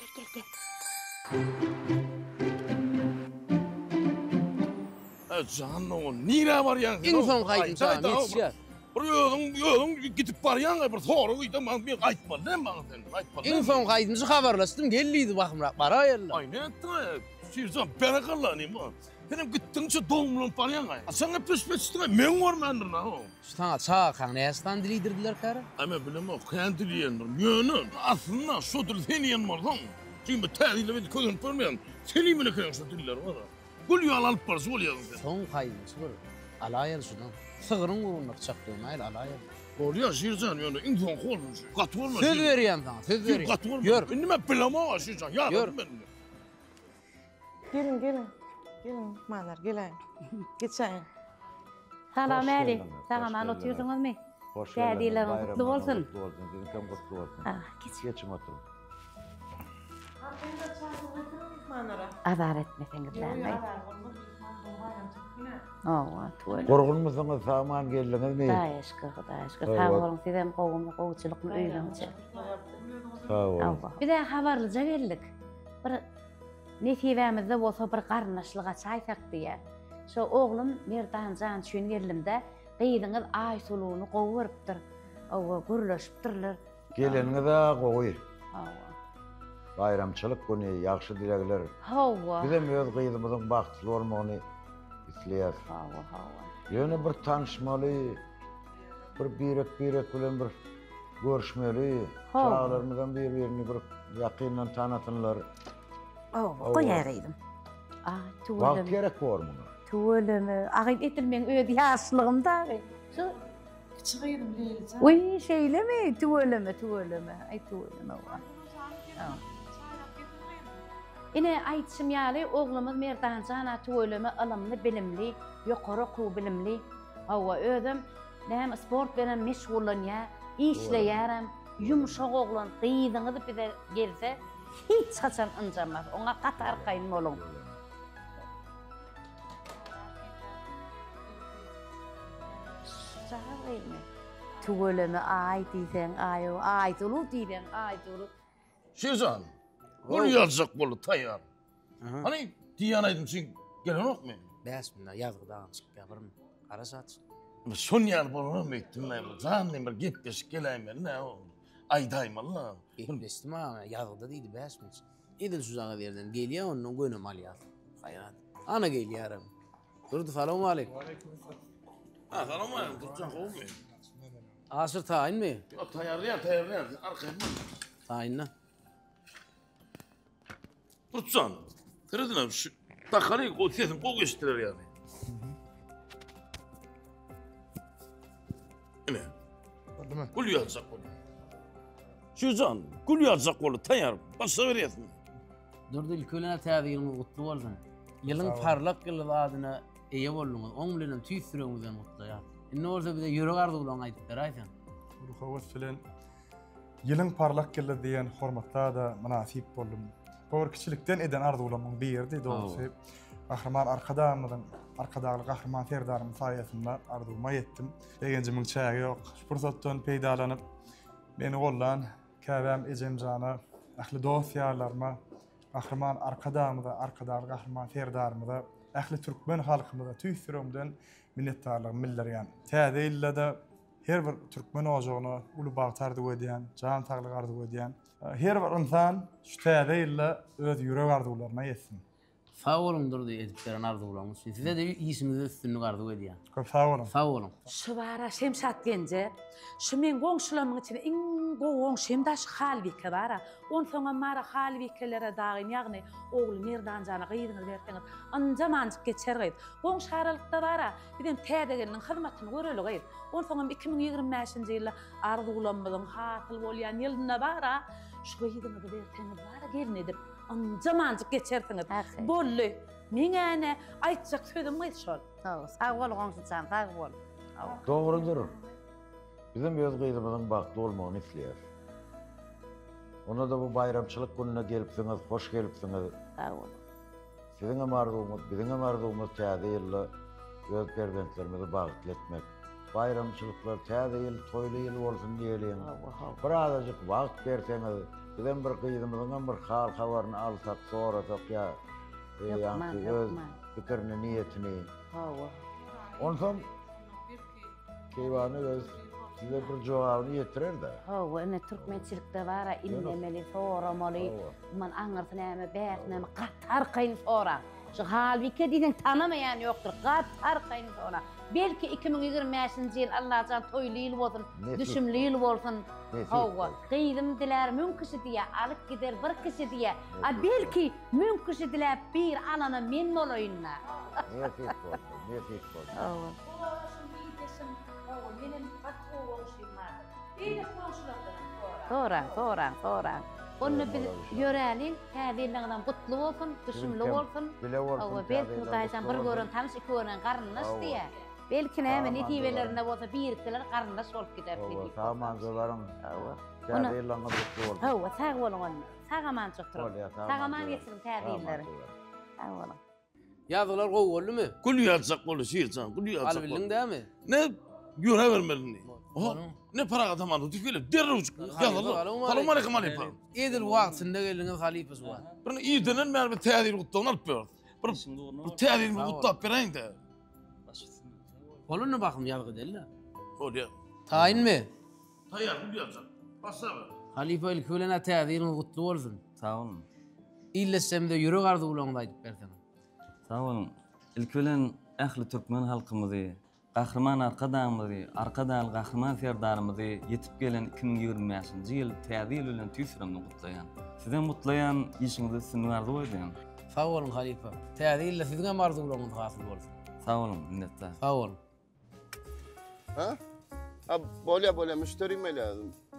Canım o nire var ya? İnsan kaydın sana yetişer. Buraya gidip var ya bir soru gidip ben bir kayıtma değil mi bana sen? Kayıtma. İnsan kaydınızı haberleştim gelliydi bakım para yerler. Ay ne ettin ya? Şircan berakallanayım ha. Benim gittin şu doğumluğum var ya. Sana püspetstin men var mendir ha. Sana çağa kan nestan dilidirdiler karı. Ama bilmem o kendiliğindir. Yönün aslında şu dil seni yanmazdan. Şimdi tarihle bir koyun permeyen. Seni mi ne koyun şu diller var ha? Gül yağ alıp parası oluyor. Son kaydınız var. Alayel şunu. Sığırın vurulmak çaktığım ayıl alayel. Oluyor Şircan yani insan kolmuş. Katı olma. Söz veriyorum sana söz veriyorum. Katı olma. Gör. Şimdi ben bilama var Şircan. Ya Gör. Gelin. Gelin manar gelin. Geçeyin. Salam Ali. Salam oturdunuz mu? Hoş Geldiler kutlu olsun. Kutlu olsun. Dinkem kutlu olsun. Geçin oturun. Azar etmeseniz ben. Korkun musunuz saman geldiniz mi? Daşkı. Sağ olun sizem kovçulukmu öýlençe. Sağ olun. Bir de habarlıca geldik. Bir nesibemizde bolsa bir garnaşlyga çaysak diye. Şu oğlum Merdanjan şün gelimde gıydyňyz ay sulugyny gowurypdyr. Owa gürleşipdirler. Geleninize koy. Bayramçılık günü, yaxşı dilekler. Bizim öz kıyımızın baktılı olmağını isteyer. Yine bir tanışmalı, bir birek bilen bir görüşmeli. Çağlarımızdan birbirini bir yakından tanıtınlar. Koyarıydım. Vakt gerek var mı? Tuğulümü, ağayt etilmen öd yaşlığımda. Çıkıyordum Leyla. Uy şeyle mi? Tuğulümü. Ay tuğulümü var. Ine aytşym ýaly oglumyz Merdanjana tuğulümü ılımly, bilimli, ýokary okuw bilimli. Hawa özüm näme sport bilen meşgullanýar, işleýärem, yumşak oglan, gyýdyňyz bize gelse hiç haçan ynjamaz. Oňa gatar gaýyn bolun. Tuğulümü ay diýsen aýo, aýdyly diýsen aýdyly. Şircan. Gül yazacak bolu tayar. Hani diyan aydım sen gelen ok mu? Bismillah yazgıdan çık yaparım. Karasat. Son yer bolu mu ettim ben? Zannem bir gitmiş geleyim ben ne o? Aydayım Allah. Gitmiştim ama yazgıda değildi bismillah. İdil suzağa verden geliyor onun gönü mal yaz. Hayrat. Ana geliyorum. Durdu selamun aleyküm. Ha selamun aleyküm. Durcan kovum mu? Asır tayin mi? Yok tayarlayan. Arkaya mı? Tayinle. Durcan. Kırıdın abi şu takarıyı o sesin kol geçtiler yani. Ne? Gül yazacak bolu. Şircan. Gül yazacak bolu tayar. Başla veriyorsun. Durdu ilkölene täze ýylyňyz gutly bolsun. Ýylyň parlak ýyly adyna eýe bolluňyz. Oň bilen tüýsüreňizden gutly ýa. Indi orada bize ýürek ardy bilen aýdypdyr aýsan. Ruhawat bilen ýylyň parlak ýyly diýen hormatda da munasip boldum. Bu kiçilikden eden ardy bilen birdi dogusy. Gahrman arkadagy gahrman ferdarym saýasynda ardyma ýetdim. Egenjimiň çägi ýok. Şu pursatdan peýdalanyp meni gollan käbäm ejemjana ahli dosýalarma Gahrman arkadagy gahrman ferdarymda ahli türkmen halkymyza tüýsüremden minnetdarlygym bildirýän. Täze ýylda her bir türkmen ojagyny uly bagtardy edýän, jan taglyk ardy edýän. Her bir insan şu täze ýylda öz ýürek arzuwlaryna ýetsin. Sağ olun durdu ediplerin ardı bulamız. Size de iyisinizi üstünlük ardı ediyor. Sağ olun. Sağ olun. Şu bara Şemşat gence, şu men goňşulamyň içinde iň goň Şemdaş Halbike bara. On soňa mara Halbikelere dagyn, ýagny ogly Merdanjana gyýdyňyz berdiňiz. Anja manjyk geçer gyýd. Goň şaralykda bara, bilen täzegeniň hyzmatyny göreli gyýd. On soňa 2025-nji ýylda ardy bulanmadyň hatyl bolýan ýylynda bara, şu gyýdyňyz berdiňiz bara gelin edip anja manjyk geçersiňiz. Bolly. Meňe aýtjak sözüm gyýdy şol. Sağ ol goňşuçan, sağ ol. Doğrudur. Bizim öz gyýdymyzyň bagtly bolmagyny isleýär. Ona da bu bayramçılık gününe gelipsiňiz, hoş gelipsiňiz. Sağ ol. Siziň arzumyz, biziň arzumyz täze ýylda öz perzentlerimizi bagtly etmek. Bayramçylyklar täze ýyl, toýly ýyl bolsun diýelim. Bir azajyk wagt berseňiz, Bizden bir kıyımızdan bir halka varını alsak, sorasak ya. Yani öz fikrini, niyetini. Ondan keyvanı öz size bir cevabını yetirir de. Ne Türkmençilikte var, inlemeli, soramalı. Man anırsın ama bekneme qatar kayın sonra. Şu halbuki diyden tanımayan yoktur. Qatar kayın sonra. Belki 2025 yıl Allah'tan toylu yıl olsun, düşümlü yıl olsun. Kıydım diler mümkün diye, alıp gider bir kişi diye. Belki mümkün diler bir alana min olayınla. Niyet olsun, niyet olsun. Sonra. Onu bir yörelin, tədirliğinden kutlu olsun, düşümlü olsun. Belki Mutaysan bir görün, tanış iki görün karınlaş diye. Belki ne hemen netivelerinde olsa biriktiler karınlaş olup gider. Sağ manzıların tədirliğine kutlu olsun. Sağ olun onu. Sağaman çoktur. Sağaman getirin tədirliğleri. Sağ olun. Yazılar kovullu mu? Kulü yazsak kolu şiircan, kulü yazsak kolu. Albildin değil mi? Ne? Göre vermedin. Ne para adamadı, tüfeyle derre uçuk. Yazılar, salam aleyküm aleyküm. İyidir vaktinde geliniz halifesi var. Bir iyi denen ben bir tehdit kutluğunu alıp verdim. Bir tehdit mi kutluğu vereyim de. Kolunu bakım yazgı değil la. Oluyor. Tayin mi? Tayin, kulü yazsak. Bassa ver. Halife ilk ölene tehditini kutlu olsun. Sağ olun. İllesem de yürü gardı ulanı aydıp verdim. Sağ olun. İlk ölen ehli Türkmen halkımızı, kahraman arkadan kahraman serdarımızı yetip gelen 2025 yıl tədil ölen tüysüramını kutlayan. Sizden kutlayan işinizi sizin vardı oydayan. Sağ olun Halife. Tədille sizden vardı ulanı hasıl olsun. Sağ olun minnettar. Sağ olun. Ha? Bolya müşterim öyle.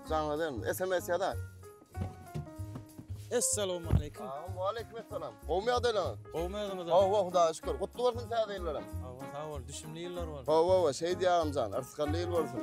Zanladım. SMS ya da. Esselamu aleyküm. Ve aleyküm selam. Olmayadı lan. Olmayadı da. Huda şükür. Kutlu olsun tədirlerim. Sağ ol. Düşümlü yıllar var. Şey diyarım can. Artıskallı yıl olsun.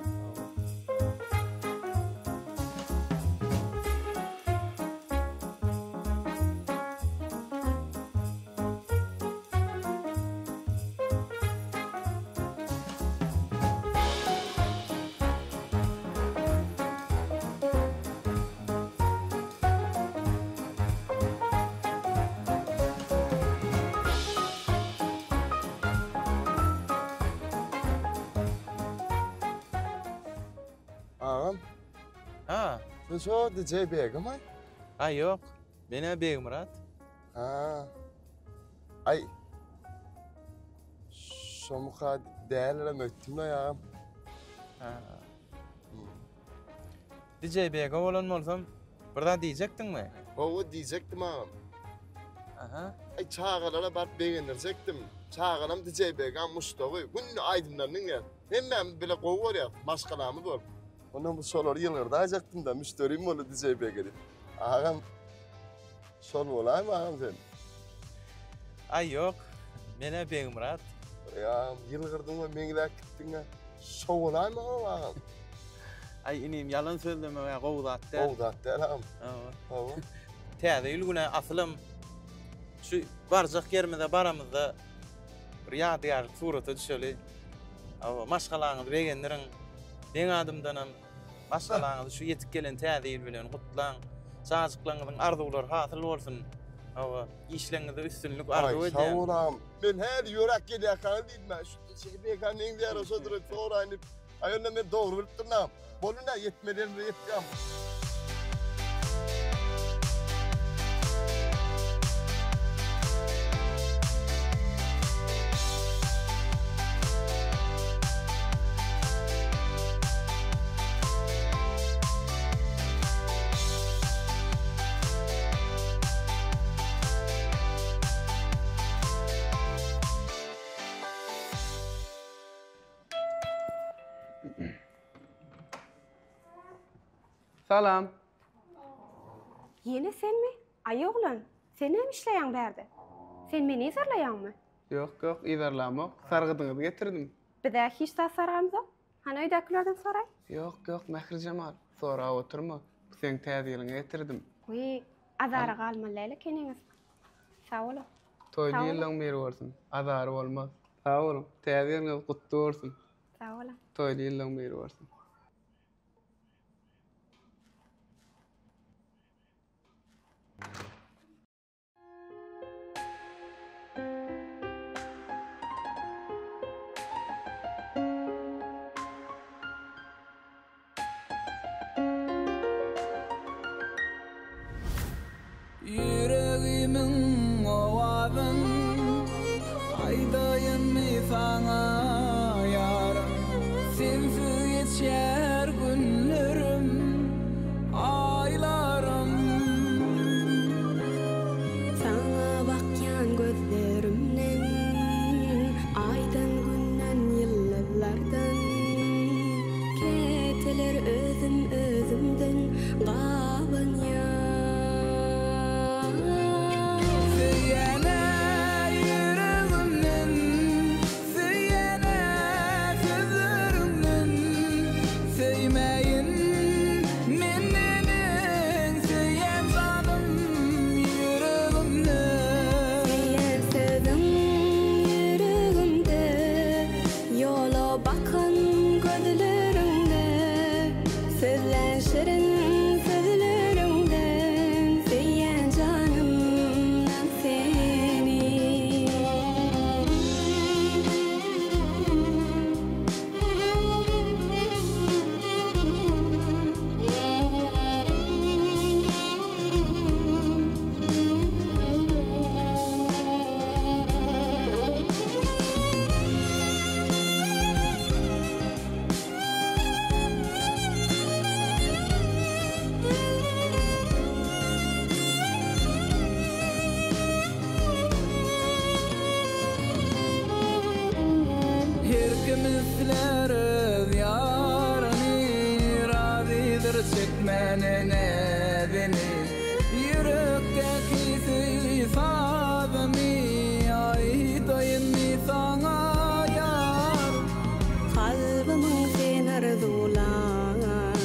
Ağam. Ha. Sen şu DJ Bey'e mi? Ha yok. Beni Bey Murat. Ha. Ay. Şu muka değerlere möttüm la ya. Ha. DJ Bey'e olan olsam burada diyecektin mi? Diyecektim ağam. Aha. Ay çağırlara bak beğendirecektim. Çağıram DJ Bey'e Mustafa. Günlü aydınlarının ya. Hemen bile kovuyor ya. Başkalarımız var. Ondan bu soruları yıllarda ayacaktım da müşteriyim onu DJ Bey'e gelip. Ağam. Soru olayım ağam sen? Ay yok. Beni Bey Murat. Ya yılgırdın mı mengiler gittin ya. Soru olayım ağam? Ay inim yalan söyleme ya kovdattı. Kovdattı ağam. Evet. Tədil güne asılım şu barcaq yermede baramızda bir yadigar suratı düşeli. Maşgalanı begendirin. Ben adımdanam. Maşgalanı şu yetip gelen tədil bilen kutlan. Sazıklarınızın arzular hasıl olsun. İşlerinize üstünlük arzu edin. Ay sağ olam. Ben her yörek geliyor kanı değilim ben. Şu bekanın en diğer o sodurup sonra aynı. Ayonda ben doğru bildirdim. Boluna yetmelerini yeteceğim. Salam. Yine sen mi? Ay oğlan, sen hem işleyen berdi. Sen beni izarlayan mı? Yok, izarlamak. Sargıdığınızı getirdim. Bir daha hiç daha sarağımız yok. Hani öydəkilərdən soray? Yok, Mehri Cemal. Sonra oturma. Sen təziyelini getirdim. Uy, azarı qalmalayla keniniz. Sağ olun. Toylu yıldan beri olsun. Azarı olmaz. Sağ olun. Təziyeliniz kutlu olsun. Sağ olun. Toylu yıldan beri olsun. Süyenene beni yürekte kisi sabemi aytayım mi sana yar kalbimin sen arzulani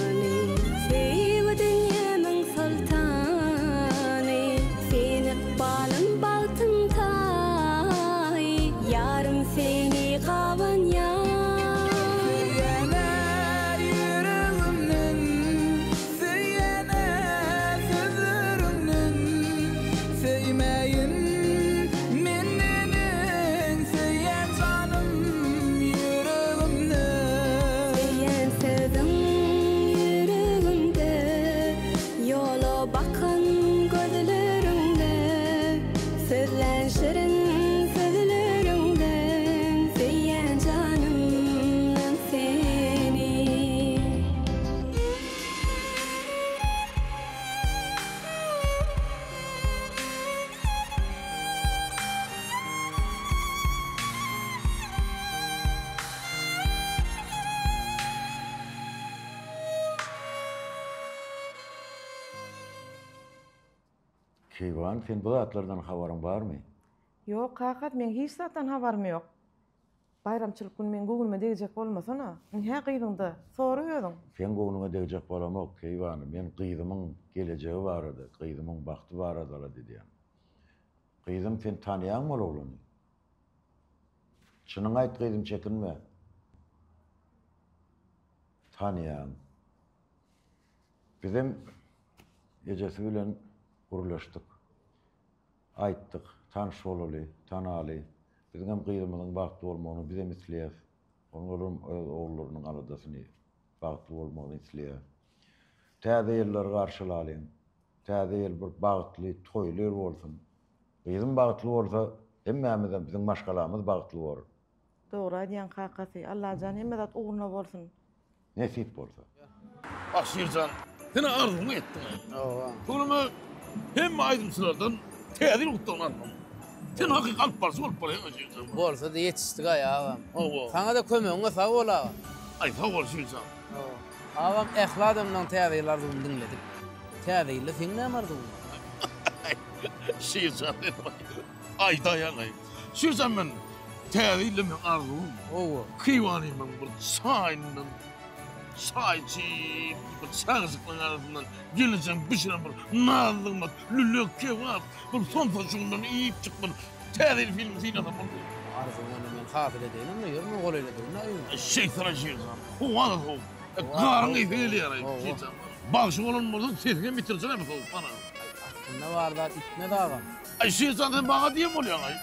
sevdin yemin sultani seni balım baltın tay yarım seni kavan ya Keyvan, sen bu atlardan haberin var mı? Yok, hakikat men hiç zaten haberim yok. Bayramçılık günü men goňulma degijek bolmasana. Ne gyýdyňda? Soruýardym. Sen goňuňa degijek bolamok, Keyvan. Men gyýdymyň gelejegi bar edy, gyýdymyň bagty bar edy diýdim. Gyýdym sen tanýanmy oglany? Şunuň aýt gyýdym çekinme. Tanýan. Bizim gejesi bilen guruluşdyk. Aýtdyk, tanış bolaly, tanaly. Bizim hem gyýdymyň bagty bolmagyny bize misleýär. Onlaryň oğullarynyň aradasyny bagty bolmagyny isleýär. Täze ýerler garşylalyň. Täze ýer bir bagtly, toýlar bolsun. Gyýdym bagtly bolsa, hemmämizden bizim maşgalamyz bagtly bolar. Dogry aýdýan hakykati. Allah jan hemme zat uğruna bolsun. Nesip bolsa. Bak Şircan, seni arzumu ettim. Kuluma hem aydımsılardan teadil utanmam. Sen hakikat barsı olup paraya Şircan. Bolsa da yetiştik ayağım. Sana da kömeğine sağ ol ağam. Ay sağ ol Şircan. Ağam ehladımdan teadilardan dinledik. Teadiyle sen ne amardın? Şircan dedim. Ay dayanayım. Şircan ben teadille men arzum. Kıyvanayım ben bu çayından. Çayçı, bu çağızıkların arasından geleceğim bir şeyler var. Nazlık var, lülük kebap. Bu son taşığından iyiyip çıkmadı. Teadil film film adam oldu. Arzumdan men hafile değilim mi? Yorma gol öyle değilim. Şeytana Şircan. Huvada soğuk. Karın ifeyle yarayım Şircan. Bağışı olunmadan sesini bitirsene mi soğuk bana? Ne var da itme dağım. Ay Şircan sen bana diyem oluyor ay.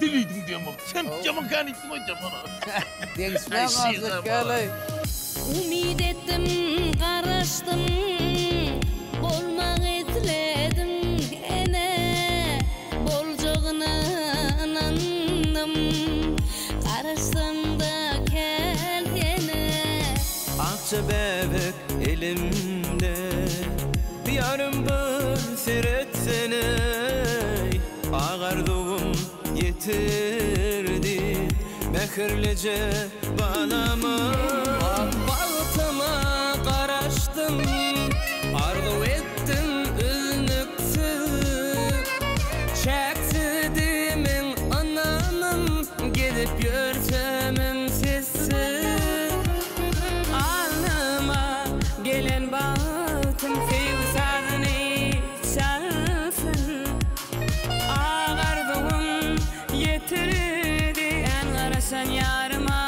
Diliydin diyem ol. Sen camın kan ittim hocam bana. Değişmeyen azlık geley. Umid etdim, garaşdım, bolmak etledim ene, boljogyna inandım, garaşsam da kel ene. Akça bebek elimde, yarım bir siretsene, ağarduğum yetirdi, mehirlice banamı. Baltıma qaraşdım, arzu etdim üzünüksüz. Çektidimin anamın, gelip görsemin sessiz. Alnıma gelen baltım sevsadını çalsın. Ağardığım yetirdi en qaraşan yarıma.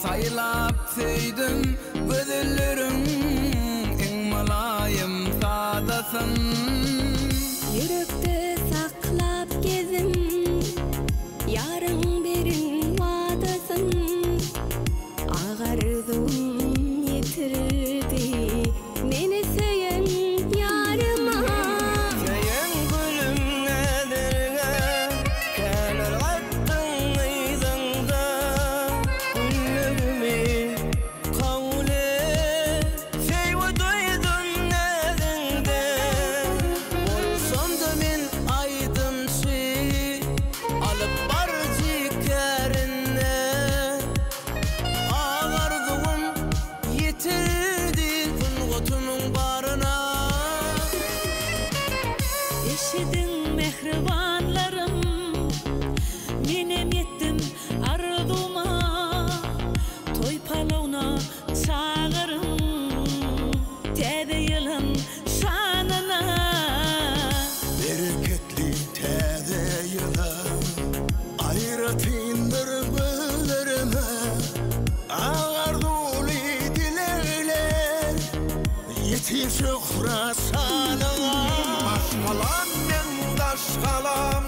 saylap söydüm gözlerin en malayım sadasın Yürekte saklap gezim yarın berin vadasın ağardım yitirdi meni seyen yarıma seyen gülüm nedirge kenar attın aydında güllerimi kavle seyve duydun nedinde olsam da men aydın şey alıp barcı kerine ağardım yitirdi kungutunun barına Eşidin mehribanlarım menem yettim arduma toy palavna çağırın tede yılın şanına bereketli tede yılın ayratindir güllerime ağarduli dilerler yetişik rasanına başkalam men daşkalam